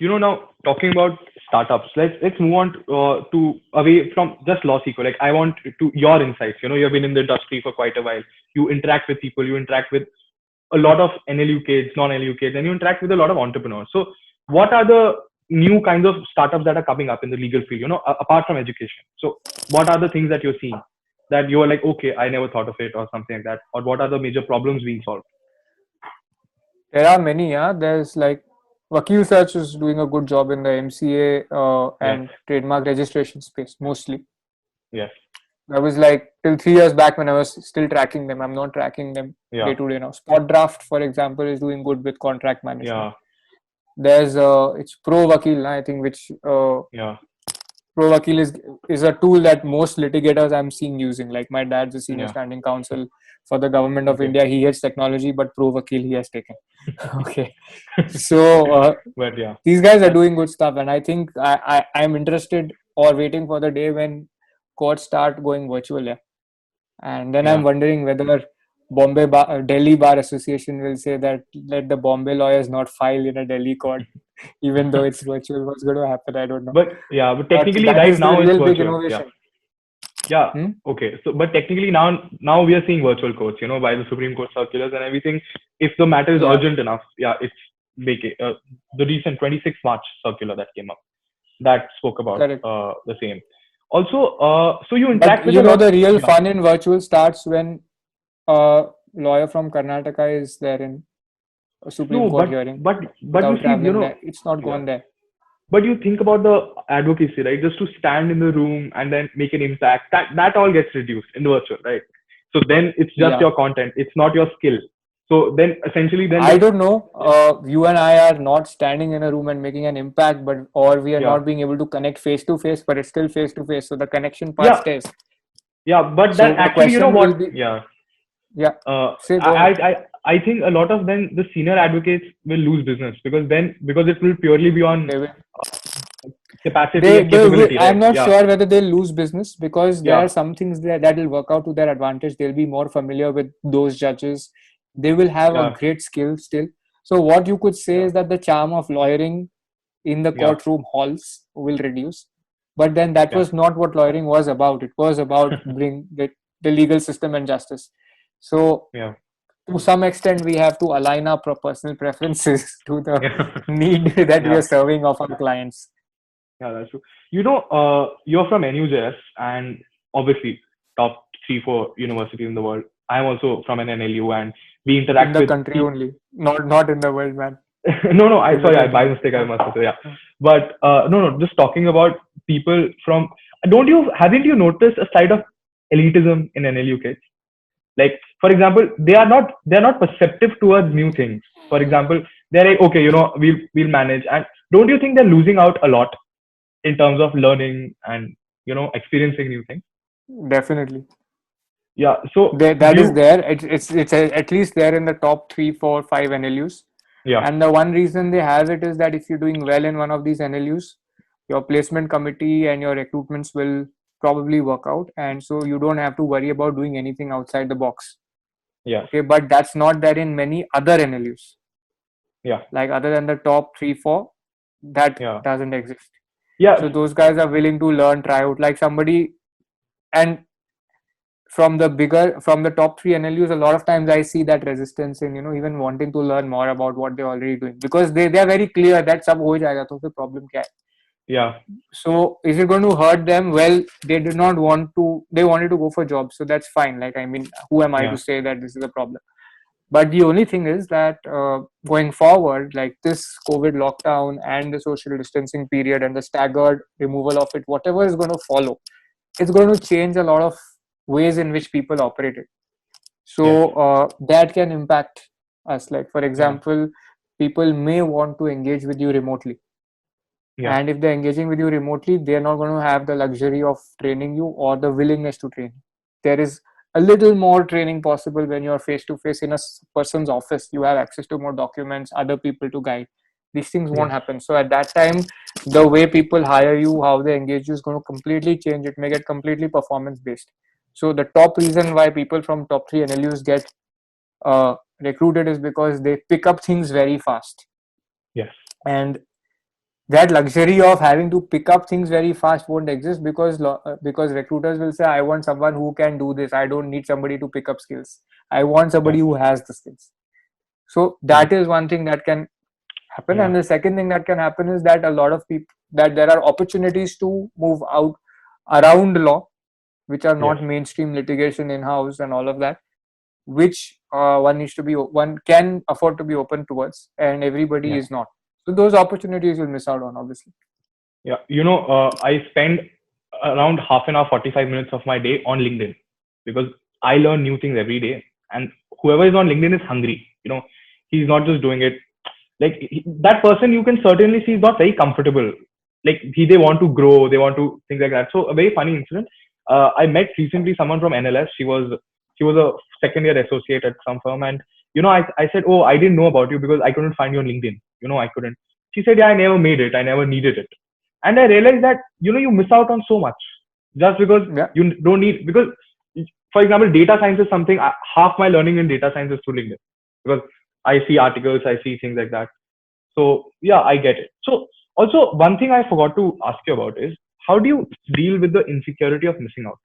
Speaker 6: Now talking about startups, let's move on to away from just LawSeeker. Like, I want to your insights. You've been in the industry for quite a while. You interact with people. You interact with a lot of NLU kids, non-NLU kids, and you interact with a lot of entrepreneurs. So, what are the new kinds of startups that are coming up in the legal field? Apart from education. So, what are the things that you're seeing that you're like, okay, I never thought of it, or something like that? Or what are the major problems being solved?
Speaker 3: There are many. There's like Vakil Search is doing a good job in the MCA and trademark registration space mostly.
Speaker 6: Yes.
Speaker 3: I was like, till 3 years back when I was still tracking them. I'm not tracking them day to day now. Spot Draft, for example, is doing good with contract management.
Speaker 6: Yeah.
Speaker 3: There's it's Pro Vakil, I think, which Pro Vakil is a tool that most litigators I'm seeing using. Like, my dad's a senior standing counsel for the government of India. He hates technology, but Pro Vakil he has taken. Okay. So
Speaker 6: but
Speaker 3: these guys are doing good stuff, and I think I'm interested or waiting for the day when courts start going virtual. And then I'm wondering whether Delhi Bar Association will say that let the Bombay lawyers not file in a Delhi court, even though it's virtual. What's going to happen? I don't know.
Speaker 6: But technically right now it's
Speaker 3: big
Speaker 6: virtual.
Speaker 3: innovation.
Speaker 6: Okay. So, but technically now we are seeing virtual courts, by the Supreme Court circulars and everything. If the matter is urgent enough, it's making the recent 26 March circular that came up that spoke about the same. Also, so you interact with
Speaker 3: the real fun in virtual starts when a lawyer from Karnataka is there in a Supreme Court hearing.
Speaker 6: But you see,
Speaker 3: it's not gone there.
Speaker 6: But you think about the advocacy, right? Just to stand in the room and then make an impact, that all gets reduced in virtual, right? So then it's just your content. It's not your skill. So then essentially
Speaker 3: I don't know. You and I are not standing in a room and making an impact, or we are not being able to connect face to face, but it's still face to face. So the connection part stays.
Speaker 6: Yeah, but
Speaker 3: so
Speaker 6: that actually, what? I think a lot of them, the senior advocates will lose business because it will purely be on capacity and capability.
Speaker 3: I'm not sure whether they'll lose business because there are some things that will work out to their advantage. They'll be more familiar with those judges. They will have a great skill still. So what you could say is that the charm of lawyering in the courtroom halls will reduce. But then that was not what lawyering was about. It was about bring the legal system and justice. So to some extent, we have to align our personal preferences to the need that we are serving of our clients.
Speaker 6: Yeah, that's true. You're from NUJS and obviously top 3-4 universities in the world. I'm also from an NLU and we interact
Speaker 3: in the country only, not in the world, man.
Speaker 6: No, by mistake I must say, But no, just talking about people from. Haven't you noticed a side of elitism in NLU kids? Like, for example, they are not perceptive towards new things. For example, they're like, okay, we'll manage. And don't you think they're losing out a lot in terms of learning and experiencing new things?
Speaker 3: Definitely.
Speaker 6: Yeah. So
Speaker 3: that is there. It's at least there in the top 3, 4, 5 NLUs.
Speaker 6: Yeah.
Speaker 3: And the one reason they have it is that if you're doing well in one of these NLUs, your placement committee and your recruitments will probably work out, and so you don't have to worry about doing anything outside the box.
Speaker 6: Yeah.
Speaker 3: Okay, but that's not there in many other NLUs.
Speaker 6: Yeah.
Speaker 3: Like other than the top 3, 4, that doesn't exist.
Speaker 6: Yeah.
Speaker 3: So those guys are willing to learn, try out. Like somebody and from the top 3 NLUs, a lot of times I see that resistance in, even wanting to learn more about what they're already doing, because they are very clear that sab ho jayega, to fir problem kya hai?
Speaker 6: Yeah.
Speaker 3: So is it going to hurt them? Well, they did not want to, they wanted to go for jobs, so that's fine. Like, I mean, who am I to say that this is a problem? But the only thing is that going forward, like this COVID lockdown and the social distancing period and the staggered removal of it, whatever is going to follow, it's going to change a lot of ways in which people operate it. So that can impact us. Like, for example, people may want to engage with you remotely.
Speaker 6: Yeah.
Speaker 3: And if they're engaging with you remotely, they're not going to have the luxury of training you or the willingness to train. There is a little more training possible when you're face to face in a person's office. You have access to more documents, other people to guide. These things won't happen. So at that time, the way people hire you, how they engage you is going to completely change. It may get completely performance based. So the top reason why people from top 3 NLUs get recruited is because they pick up things very fast.
Speaker 6: Yes.
Speaker 3: And that luxury of having to pick up things very fast won't exist, because recruiters will say, I want someone who can do this. I don't need somebody to pick up skills. I want somebody who has the skills. So that is one thing that can happen. And the second thing that can happen is that a lot of people, that there are opportunities to move out around law, which are not mainstream litigation in-house and all of that, which one can afford to be open towards, and everybody is not. So those opportunities you'll miss out on, obviously.
Speaker 6: Yeah. I spend around half an hour, 45 minutes of my day on LinkedIn, because I learn new things every day. And whoever is on LinkedIn is hungry. He's not just doing it. Like, that person, you can certainly see, is not very comfortable. Like, they want to grow, they want to things like that. So a very funny incident. I met recently someone from NLS. She was a second year associate at some firm, and I said, oh, I didn't know about you because I couldn't find you on LinkedIn. I couldn't. She said, yeah, I never made it. I never needed it. And I realized that, you miss out on so much just because you don't need, because, for example, data science is something, half my learning in data science is through LinkedIn, because I see articles, I see things like that. So yeah, I get it. So also, one thing I forgot to ask you about is, how do you deal with the insecurity of missing out?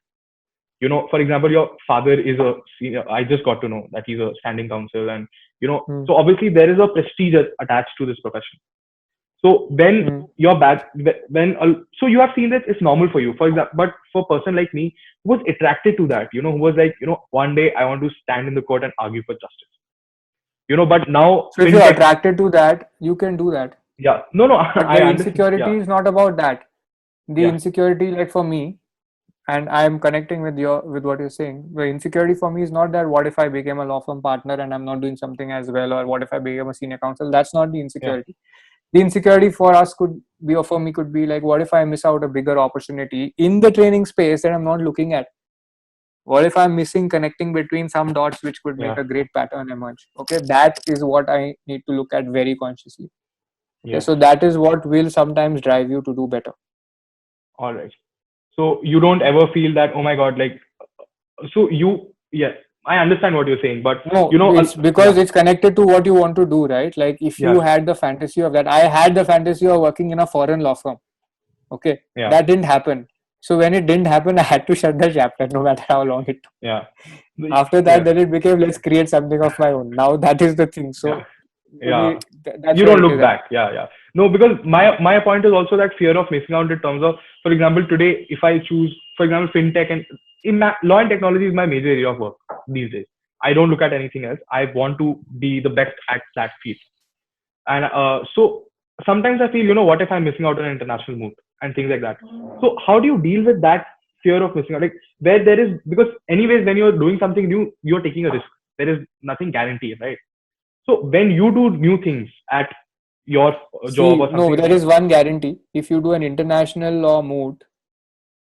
Speaker 6: For example, your father is a senior. I just got to know that he's a standing counsel, and so obviously there is a prestige attached to this profession. So when you're back, so you have seen that it's normal for you. For example, but for a person like me who was attracted to that, who was like, one day I want to stand in the court and argue for justice. But now,
Speaker 3: so if you're attracted to that, you can do that.
Speaker 6: Yeah, no,
Speaker 3: But the insecurity is not about that. The insecurity, like for me, and I'm connecting with what you're saying. The insecurity for me is not that what if I became a law firm partner and I'm not doing something as well, or what if I became a senior counsel. That's not the insecurity. The insecurity for us could be, or for me could be, like, what if I miss out a bigger opportunity in the training space that I'm not looking at? What if I'm missing connecting between some dots which could make a great pattern emerge? Okay, that is what I need to look at very consciously. Okay, so that is what will sometimes drive you to do better.
Speaker 6: All right. So you don't ever feel that, oh my God, like, so I understand what you're saying, but
Speaker 3: no, it's because it's connected to what you want to do, right? Like, if you had the fantasy of that, I had the fantasy of working in a foreign law firm. Okay, that didn't happen. So when it didn't happen, I had to shut the chapter, no matter how long it took.
Speaker 6: Yeah.
Speaker 3: After that, then it became, let's create something of my own. Now that is the thing. So
Speaker 6: you don't look back. No, because my point is also that fear of missing out in terms of, for example, today, if I choose, for example, fintech, and law and technology is my major area of work these days. I don't look at anything else. I want to be the best at that field. And so sometimes I feel, what if I'm missing out on an international move and things like that. So how do you deal with that fear of missing out? Like, where there is, because anyways, when you're doing something new, you're taking a risk. There is nothing guaranteed, right? So when you do new things at your job or something.
Speaker 3: No, there is one guarantee. If you do an international law move,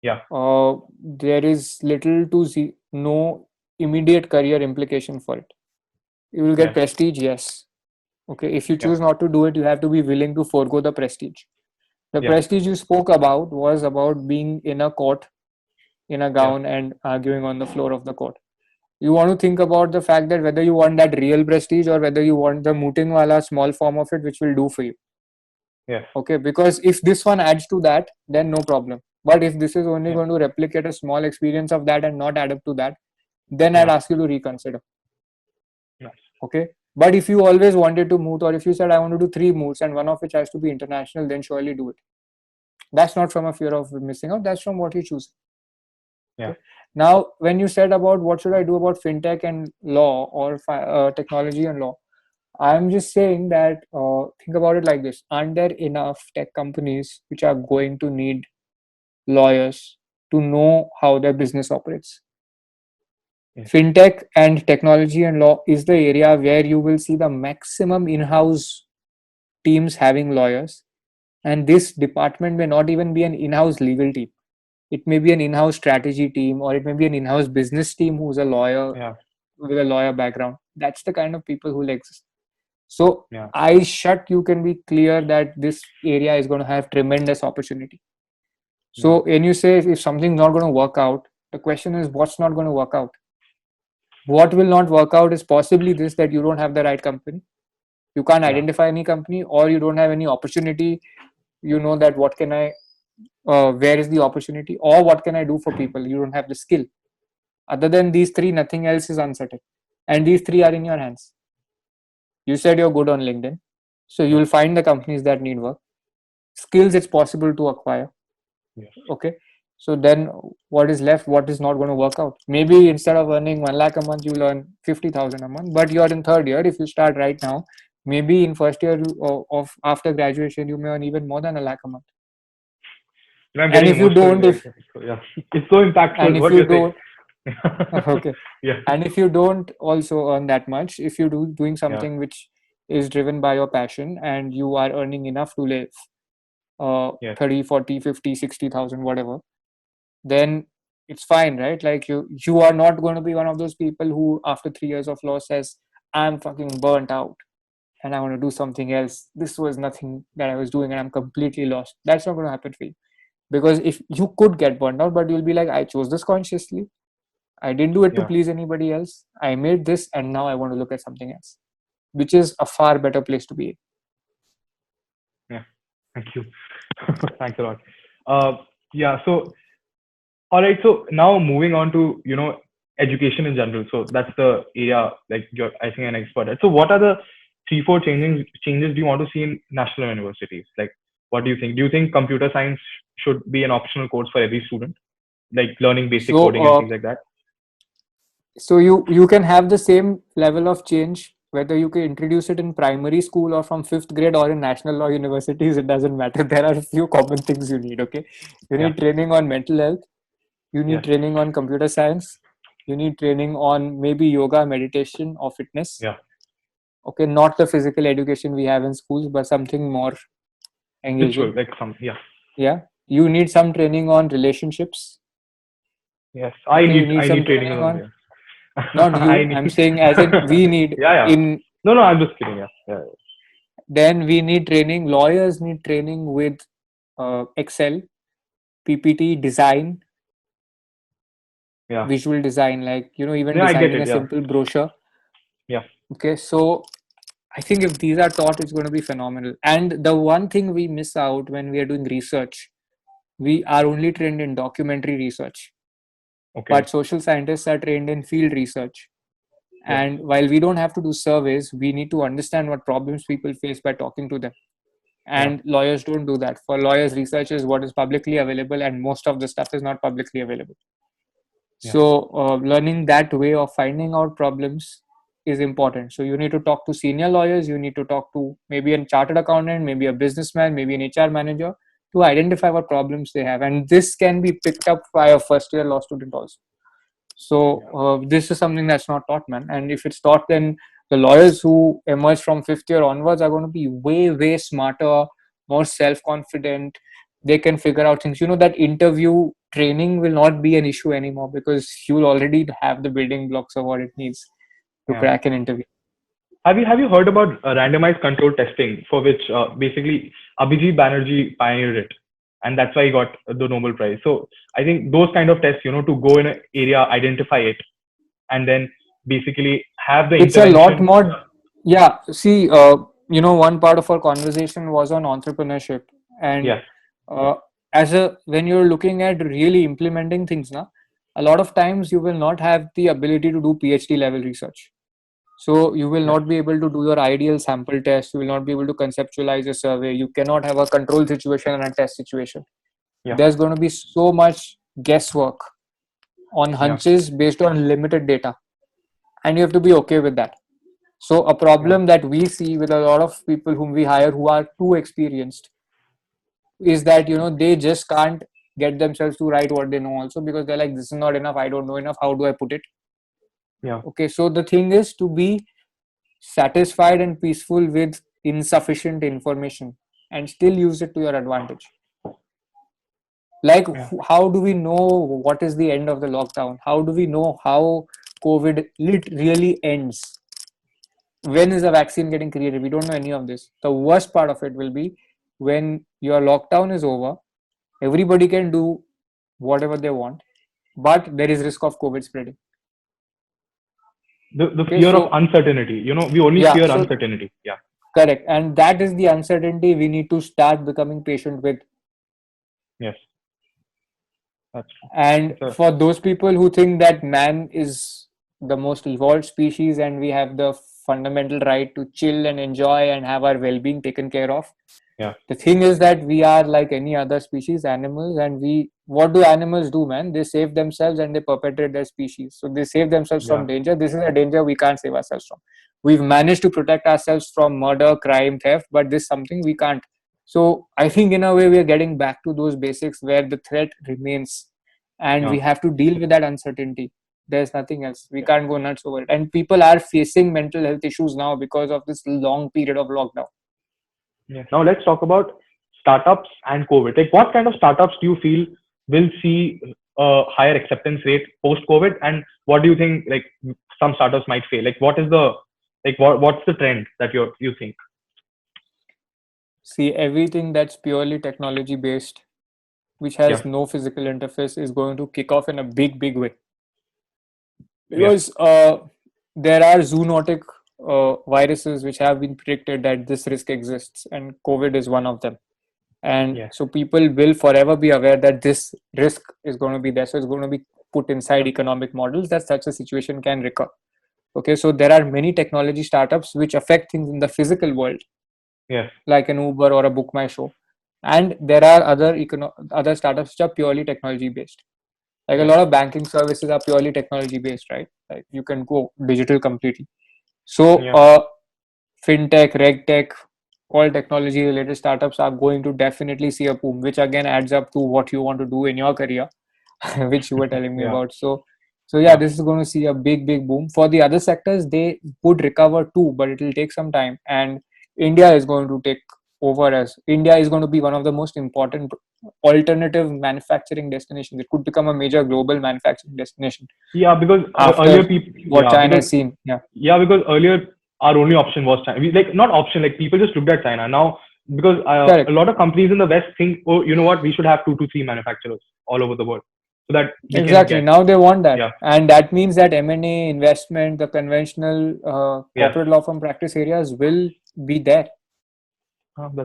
Speaker 3: there is little to no immediate career implication for it. You will get prestige, yes. Okay, if you choose not to do it, you have to be willing to forego the prestige. The prestige you spoke about was about being in a court, in a gown and arguing on the floor of the court. You want to think about the fact that whether you want that real prestige or whether you want the mooting wala small form of it, which will do for you.
Speaker 6: Yes.
Speaker 3: Okay, because if this one adds to that, then no problem. But if this is only
Speaker 6: Yeah.
Speaker 3: going to replicate a small experience of that and not add up to that, then I'd
Speaker 6: Yeah.
Speaker 3: ask you to reconsider.
Speaker 6: Nice.
Speaker 3: Okay. But if you always wanted to move, or if you said I want to do 3 moves and one of which has to be international, then surely do it. That's not from a fear of missing out. That's from what you choose.
Speaker 6: Yeah.
Speaker 3: Okay. Now, when you said about what should I do about fintech and law, or technology and law, I'm just saying that think about it like this: aren't there enough tech companies which are going to need lawyers to know how their business operates?
Speaker 6: Yes.
Speaker 3: Fintech and technology and law is the area where you will see the maximum in-house teams having lawyers, and this department may not even be an in-house legal team. It may be an in-house strategy team, or it may be an in-house business team who's a lawyer
Speaker 6: Yeah.
Speaker 3: with a lawyer background. That's the kind of people who will exist. So
Speaker 6: Yeah.
Speaker 3: you can be clear that this area is going to have tremendous opportunity. So when you say if something's not going to work out, the question is what's not going to work out? What will not work out is possibly this, that you don't have the right company. You can't
Speaker 6: Yeah.
Speaker 3: identify any company, or you don't have any opportunity. You know that what can I, where is the opportunity, or what can I do for people? You don't have the skill. Other than these three, nothing else is uncertain. And these three are in your hands. You said you're good on LinkedIn. So you'll find the companies that need work. Skills it's possible to acquire.
Speaker 6: Yes.
Speaker 3: Okay. So then what is left? What is not going to work out? Maybe instead of earning 1 lakh a month, you'll earn 50,000 a month. But you're in third year. If you start right now, maybe in first year of after graduation, you may earn even more than 1 lakh a month.
Speaker 6: You know, I'm
Speaker 3: And
Speaker 6: getting
Speaker 3: if you
Speaker 6: emotional
Speaker 3: don't,
Speaker 6: there. So, yeah, it's so impactful.
Speaker 3: and if
Speaker 6: what
Speaker 3: you
Speaker 6: you're saying.
Speaker 3: don't, okay.
Speaker 6: Yeah.
Speaker 3: And if you don't also earn that much, if you doing something which is driven by your passion and you are earning enough to live,
Speaker 6: Yes.
Speaker 3: 30, 40, 50, 60,000, whatever, then it's fine, right? Like you are not going to be one of those people who after 3 years of law says, I'm fucking burnt out and I want to do something else. This was nothing that I was doing and I'm completely lost. That's not going to happen for you. Because if you could get burnt out, but you'll be like, I chose this consciously. I didn't do it to
Speaker 6: Yeah.
Speaker 3: please anybody else. I made this and now I want to look at something else, which is a far better place to be in.
Speaker 6: Yeah. Thank you. Thanks a lot. Yeah. So, all right. So now moving on to, education in general. So that's the area like you're, I think, an expert at. So what are the 3-4 changes do you want to see in national universities? Like, what do you think? Do you think computer science should be an optional course for every student, like learning basic
Speaker 3: So,
Speaker 6: coding and things like that?
Speaker 3: So you can have the same level of change whether you can introduce it in primary school or from 5th grade or in national law universities. It doesn't matter. There are a few common things you need. Okay, you need training on mental health. You need training on computer science. You need training on maybe yoga, meditation, or fitness.
Speaker 6: Yeah.
Speaker 3: Okay, not the physical education we have in schools, but something more engaging.
Speaker 6: Like some,
Speaker 3: Yeah. You need some training on relationships.
Speaker 6: Yes, I
Speaker 3: Okay,
Speaker 6: need
Speaker 3: some
Speaker 6: training on. Yeah.
Speaker 3: Not you. I'm saying as in we need in.
Speaker 6: No, I'm just kidding. Yeah.
Speaker 3: Then we need training. Lawyers need training with Excel, PPT, design, visual design, like even designing a simple brochure.
Speaker 6: Yeah.
Speaker 3: Okay, so I think if these are taught, it's going to be phenomenal. And the one thing we miss out when we are doing research, we are only trained in documentary research.
Speaker 6: Okay.
Speaker 3: But social scientists are trained in field research. And while we don't have to do surveys, we need to understand what problems people face by talking to them. And lawyers don't do that. For lawyers, research is what is publicly available, and most of the stuff is not publicly available. So learning that way of finding out problems is important. So you need to talk to senior lawyers, you need to talk to maybe a chartered accountant, maybe a businessman, maybe an HR manager, to identify what problems they have. And this can be picked up by a first year law student also. So this is something that's not taught, man. And if it's taught, then the lawyers who emerge from 5th year onwards are going to be way, way smarter, more self-confident. They can figure out things. That interview training will not be an issue anymore because you'll already have the building blocks of what it needs to crack an interview.
Speaker 6: Have you heard about randomized control testing, for which basically Abhijit Banerjee pioneered it, and that's why he got the Nobel Prize. So I think those kind of tests, to go in an area, identify it, and then basically have the
Speaker 3: it's a lot more. Yeah. See, one part of our conversation was on entrepreneurship, and when you're looking at really implementing things now, a lot of times you will not have the ability to do PhD level research. So you will
Speaker 6: Yeah.
Speaker 3: not be able to do your ideal sample test. You will not be able to conceptualize a survey. You cannot have a control situation and a test situation.
Speaker 6: Yeah.
Speaker 3: There's going to be so much guesswork on hunches based on limited data, and you have to be okay with that. So a problem that we see with a lot of people whom we hire who are too experienced is that they just can't get themselves to write what they know also, because they're like, this is not enough, I don't know enough, how do I put it?
Speaker 6: Yeah.
Speaker 3: Okay, so the thing is to be satisfied and peaceful with insufficient information and still use it to your advantage. Like, how do we know what is the end of the lockdown? How do we know how COVID really ends? When is a vaccine getting created? We don't know any of this. The worst part of it will be when your lockdown is over, everybody can do whatever they want, but there is risk of COVID spreading.
Speaker 6: The
Speaker 3: Okay,
Speaker 6: fear
Speaker 3: so-
Speaker 6: of uncertainty. We only
Speaker 3: Yeah,
Speaker 6: fear
Speaker 3: so-
Speaker 6: uncertainty. Yeah.
Speaker 3: Correct. And that is the uncertainty we need to start becoming patient with.
Speaker 6: Yes. That's true.
Speaker 3: And
Speaker 6: It's a-
Speaker 3: for those people who think that man is the most evolved species and we have the fundamental right to chill and enjoy and have our well-being taken care of,
Speaker 6: Yeah.
Speaker 3: the thing is that we are like any other species, animals, and what do animals do, man? They save themselves and they perpetuate their species. So they save themselves from danger. This is a danger we can't save ourselves from. We've managed to protect ourselves from murder, crime, theft, but this is something we can't. So I think in a way we are getting back to those basics where the threat remains, and we have to deal with that uncertainty. There's nothing else. We can't go nuts over it. And people are facing mental health issues now because of this long period of lockdown.
Speaker 6: Yeah. Now let's talk about startups and COVID. Like, what kind of startups do you feel will see a higher acceptance rate post COVID, and what do you think like some startups might fail? Like, what's the trend that you think?
Speaker 3: See, everything that's purely technology based, which has no physical interface, is going to kick off in a big way. Because there are zoonotic viruses which have been predicted that this risk exists, and COVID is one of them. And so people will forever be aware that this risk is going to be there. So it's going to be put inside economic models that such a situation can recur. Okay, so there are many technology startups which affect things in the physical world, like an Uber or a Book My Show, and there are other startups which are purely technology based. Like a lot of banking services are purely technology based, right? Like you can go digital completely. So fintech, regtech, all technology related startups are going to definitely see a boom, which again adds up to what you want to do in your career, which you were telling me about. So this is going to see a big boom. For the other sectors, they would recover too, but it will take some time. And India is going to take over, as India is going to be one of the most important alternative manufacturing destinations. It could become a major global manufacturing destination.
Speaker 6: Yeah, because earlier people
Speaker 3: China has seen.
Speaker 6: Yeah, because earlier our only option was China. Not option, like people just looked at China. Now, because a lot of companies in the West think, oh, you know what, we should have 2 to 3 manufacturers all over the world. So that
Speaker 3: exactly now they want that, and that means that M&A, investment, the conventional corporate law firm practice areas will be there.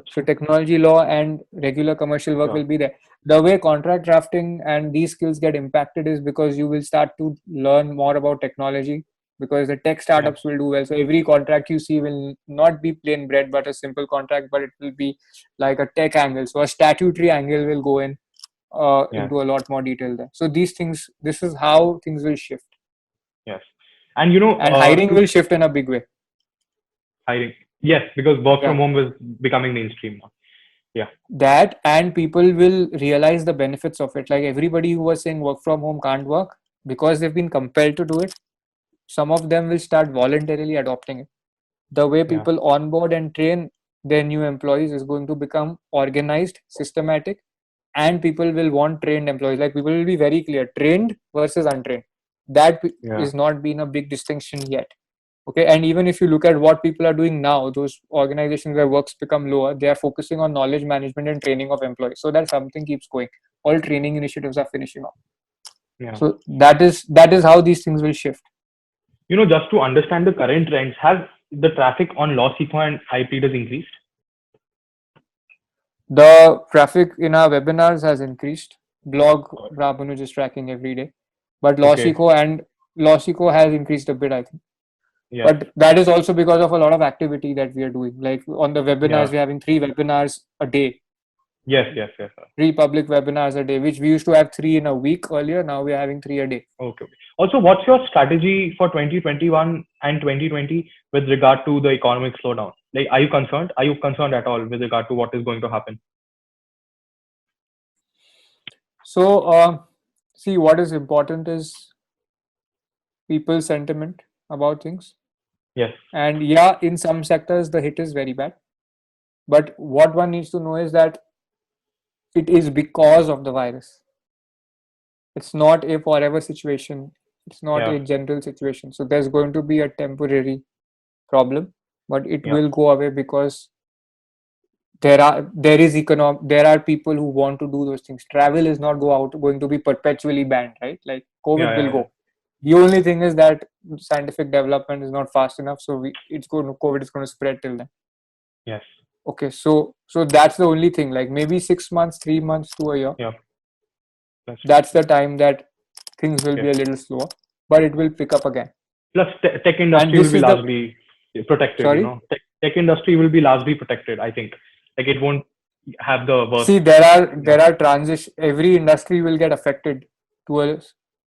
Speaker 3: So technology law and regular commercial work will be there. The way contract drafting and these skills get impacted is because you will start to learn more about technology, because the tech startups will do well. So every contract you see will not be plain bread butter simple contract, but it will be like a tech angle. So a statutory angle will go in into a lot more detail there. So this is how things will shift.
Speaker 6: Yes. And
Speaker 3: and hiring will shift in a big way.
Speaker 6: Hiring. Yes, because work from home is becoming mainstream now. Yeah.
Speaker 3: That, and people will realize the benefits of it. Like everybody who was saying work from home can't work, because they've been compelled to do it, some of them will start voluntarily adopting it. The way people onboard and train their new employees is going to become organized, systematic, and people will want trained employees. Like people will be very clear, trained versus untrained. That is not been a big distinction yet. Okay, and even if you look at what people are doing now, those organizations where works become lower, they are focusing on knowledge management and training of employees, so that something keeps going. All training initiatives are finishing off. So that is how these things will shift.
Speaker 6: Just to understand the current trends, has the traffic on LawSeqo and iPleaders increased?
Speaker 3: The traffic in our webinars has increased. Blog Rabanuj is tracking every day, but
Speaker 6: Okay.
Speaker 3: Lossico has increased a bit, I think.
Speaker 6: Yes.
Speaker 3: But that is also because of a lot of activity that we are doing. Like on the webinars,
Speaker 6: Yeah.
Speaker 3: we're having 3 webinars a day,
Speaker 6: Yes. Yes. Yes. Sir.
Speaker 3: 3 public webinars a day, which we used to have 3 in a week earlier. Now we're having 3 a day.
Speaker 6: Okay. Also, what's your strategy for 2021 and 2020 with regard to the economic slowdown? Like, are you concerned? Are you concerned at all with regard to what is going to happen?
Speaker 3: So, see, what is important is people's sentiment about things.
Speaker 6: Yes.
Speaker 3: And yeah, in some sectors, the hit is very bad. But what one needs to know is that it is because of the virus. It's not a forever situation. It's not
Speaker 6: Yeah.
Speaker 3: a general situation. So there's going to be a temporary problem, but it
Speaker 6: Yeah.
Speaker 3: will go away because there are people who want to do those things. Travel is not going to be perpetually banned, right? Like COVID
Speaker 6: Yeah.
Speaker 3: will
Speaker 6: Yeah.
Speaker 3: go. The only thing is that scientific development is not fast enough, so COVID is going to spread till then.
Speaker 6: Yes.
Speaker 3: Okay, so that's the only thing. Like maybe 6 months, 3 months to a year.
Speaker 6: Yeah.
Speaker 3: That's the time that things will be
Speaker 6: Yes.
Speaker 3: a little slower, but it will pick up again.
Speaker 6: Plus, tech
Speaker 3: And
Speaker 6: industry will
Speaker 3: this
Speaker 6: be
Speaker 3: is
Speaker 6: largely protected. You
Speaker 3: sorry.
Speaker 6: know, tech industry will be largely protected. I think, like, it won't have the worst.
Speaker 3: See, there are transition. Every industry will get affected to a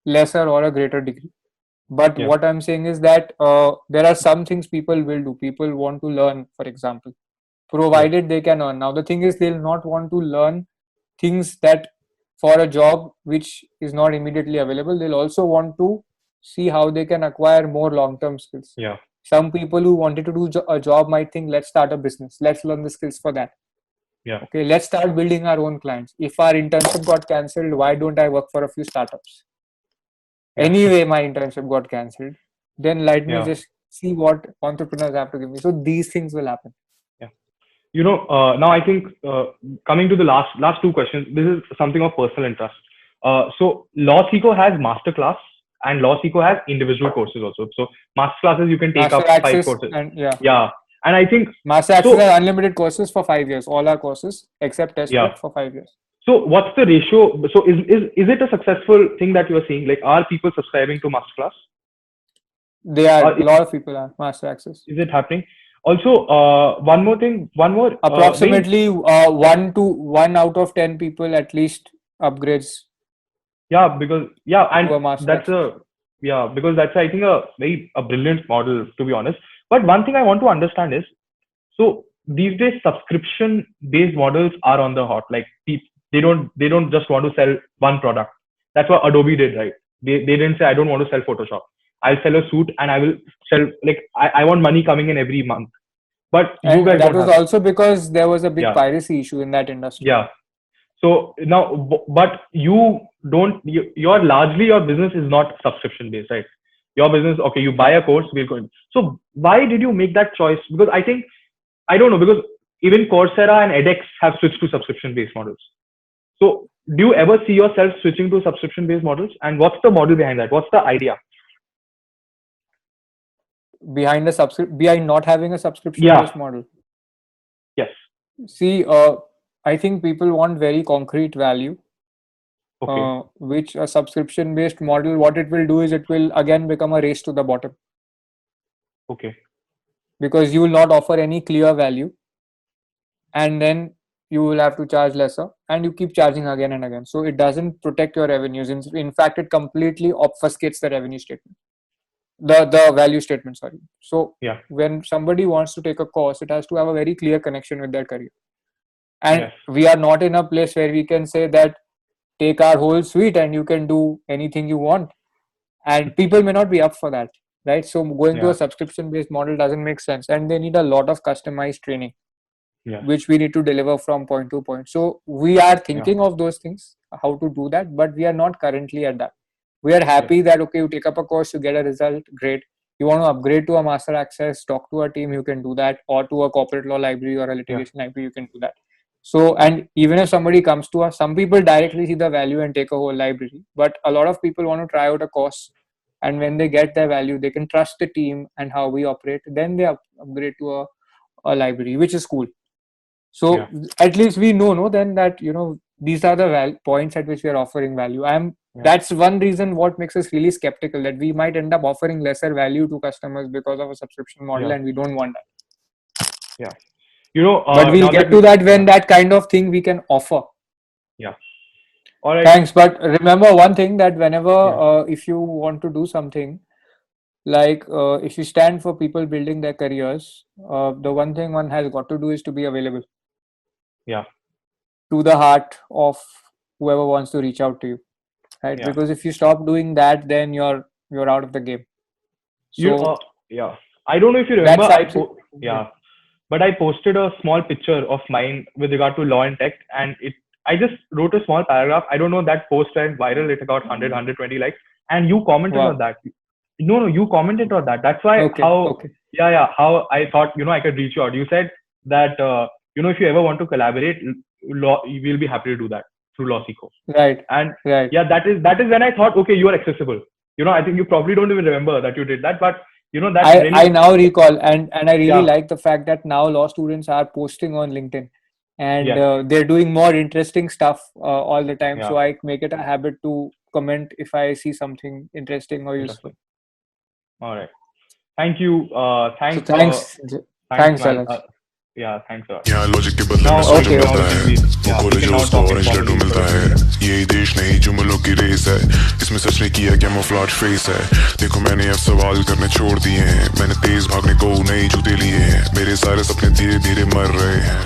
Speaker 3: lesser or a greater degree. But
Speaker 6: Yeah.
Speaker 3: what I'm saying is that there are some things people will do. People want to learn, for example, provided they can earn. Now, the thing is, they'll not want to learn things that for a job which is not immediately available. They'll also want to see how they can acquire more long-term skills.
Speaker 6: Yeah.
Speaker 3: Some people who wanted to do a job might think, let's start a business. Let's learn the skills for that.
Speaker 6: Yeah.
Speaker 3: Okay, let's start building our own clients. If our internship got cancelled, why don't I work for a few startups?
Speaker 6: Yeah.
Speaker 3: Anyway, my internship got cancelled. Then let me
Speaker 6: Yeah.
Speaker 3: just see what entrepreneurs have to give me. So these things will happen.
Speaker 6: You know, now I think coming to the last two questions, this is something of personal interest. So LawSeco has masterclass and LawSeco has individual courses also. So master classes you can take
Speaker 3: Master
Speaker 6: up 5
Speaker 3: Access
Speaker 6: courses.
Speaker 3: and yeah,
Speaker 6: Yeah, and I think
Speaker 3: Master Access
Speaker 6: so.
Speaker 3: are unlimited courses for 5 years. All our courses except test
Speaker 6: Yeah.
Speaker 3: prep for 5 years.
Speaker 6: So what's the ratio? So is it a successful thing that you are seeing? Like, are people subscribing to masterclass?
Speaker 3: They are
Speaker 6: Or
Speaker 3: a lot of people are Master Access.
Speaker 6: is it happening? Also, one more thing. One more.
Speaker 3: Approximately 1 out of 10 people at least upgrades
Speaker 6: Yeah, because
Speaker 3: to a
Speaker 6: and
Speaker 3: Master
Speaker 6: that's
Speaker 3: Access.
Speaker 6: because that's, I think, a brilliant model, to be honest. But one thing I want to understand is, so these days subscription based models are on the hot. Like, they don't just want to sell one product. That's what Adobe did, right? They didn't say, I don't want to sell Photoshop. I'll sell a suit and I will sell, like, I want money coming in every month. But you
Speaker 3: And
Speaker 6: guys
Speaker 3: that
Speaker 6: don't
Speaker 3: was
Speaker 6: have.
Speaker 3: also because there was a big
Speaker 6: Yeah.
Speaker 3: piracy issue in that industry.
Speaker 6: Yeah. So now, but you don't, your largely your business is not subscription based, right? Your business, okay, you buy a course, we're going. So why did you make that choice? Because I think, I don't know, because even Coursera and edX have switched to subscription based models. So do you ever see yourself switching to subscription based models? And what's the model behind that? What's the idea?
Speaker 3: Behind not having a subscription
Speaker 6: Yeah.
Speaker 3: based model.
Speaker 6: Yes.
Speaker 3: See, I think people want very concrete value,
Speaker 6: Okay.
Speaker 3: which a subscription based model, what it will do is it will again become a race to the bottom
Speaker 6: Okay.
Speaker 3: because you will not offer any clear value, and then you will have to charge lesser and you keep charging again and again. So it doesn't protect your revenues. In fact, it completely obfuscates the revenue statement, the value statement, sorry. So
Speaker 6: Yeah.
Speaker 3: when somebody wants to take a course, it has to have a very clear connection with their career. And
Speaker 6: Yes.
Speaker 3: we are not in a place where we can say that take our whole suite and you can do anything you want. And people may not be up for that, right? So going to
Speaker 6: Yeah.
Speaker 3: a subscription based model doesn't make sense. And they need a lot of customized training,
Speaker 6: Yeah.
Speaker 3: which we need to deliver from point to point. So we are thinking of those things, how to do that, but we are not currently at that. We are happy that, okay, you take up a course, you get a result, great. You want to upgrade to a Master Access, talk to a team, you can do that, or to a corporate law library or a litigation library, you can do that. So, and even if somebody comes to us, some people directly see the value and take a whole library, but a lot of people want to try out a course. And when they get their value, they can trust the team and how we operate. Then they upgrade to a library, which is cool. So
Speaker 6: Yeah.
Speaker 3: at least we know, no, then that these are the points at which we are offering value. That's one reason what makes us really skeptical that we might end up offering lesser value to customers because of a subscription model,
Speaker 6: Yeah.
Speaker 3: and we don't want that. But we'll
Speaker 6: Now
Speaker 3: get to that when that kind of thing we can offer.
Speaker 6: All right.
Speaker 3: Thanks. But remember one thing, that whenever
Speaker 6: Yeah.
Speaker 3: if you want to do something, like if you stand for people building their careers, the one thing one has got to do is to be available.
Speaker 6: Yeah.
Speaker 3: To the heart of whoever wants to reach out to you, right?
Speaker 6: Yeah.
Speaker 3: Because if you stop doing that, then you're out of the game. So
Speaker 6: Yeah. I don't know if you remember.
Speaker 3: that's
Speaker 6: Yeah. But I posted a small picture of mine with regard to law and tech, and I just wrote a small paragraph. I don't know, that post went viral. It got 120 likes, and you commented
Speaker 3: Wow.
Speaker 6: on that. No, you commented on that. That's why
Speaker 3: Okay.
Speaker 6: how I thought I could reach you out. You said that if you ever want to collaborate, we'll be happy to do that through LawSeco.
Speaker 3: Right.
Speaker 6: And
Speaker 3: Right.
Speaker 6: yeah, that is when I thought, okay, you are accessible. I think you probably don't even remember that you did that, but that
Speaker 3: I
Speaker 6: really,
Speaker 3: now recall, and I really
Speaker 6: Yeah.
Speaker 3: like the fact that now law students are posting on LinkedIn, and
Speaker 6: Yes.
Speaker 3: they're doing more interesting stuff all the time.
Speaker 6: Yeah.
Speaker 3: So I make it a habit to comment if I see something interesting or useful.
Speaker 6: All right. Thank you.
Speaker 3: So
Speaker 6: Thanks.
Speaker 3: thanks,
Speaker 6: man.
Speaker 3: Alex.
Speaker 6: Yeah, thanks a lot.
Speaker 5: यहाँ logic के बदले
Speaker 6: Now,
Speaker 5: में सोच
Speaker 3: okay,
Speaker 5: मिलता
Speaker 6: okay.
Speaker 5: है वो
Speaker 6: Yeah,
Speaker 5: college
Speaker 6: we can now
Speaker 5: उसको
Speaker 6: talk
Speaker 5: orange Laddu
Speaker 6: informally.
Speaker 5: मिलता है यही देश नहीं जुमलों की रेस है इसमें सच ने किया क्या मुफलाट फेस है देखो मैंने अब सवाल करने छोड़ दिए हैं मैंने तेज भागने को नई जूते लिए हैं मेरे सारे सपने धीरे धीरे मर रहे हैं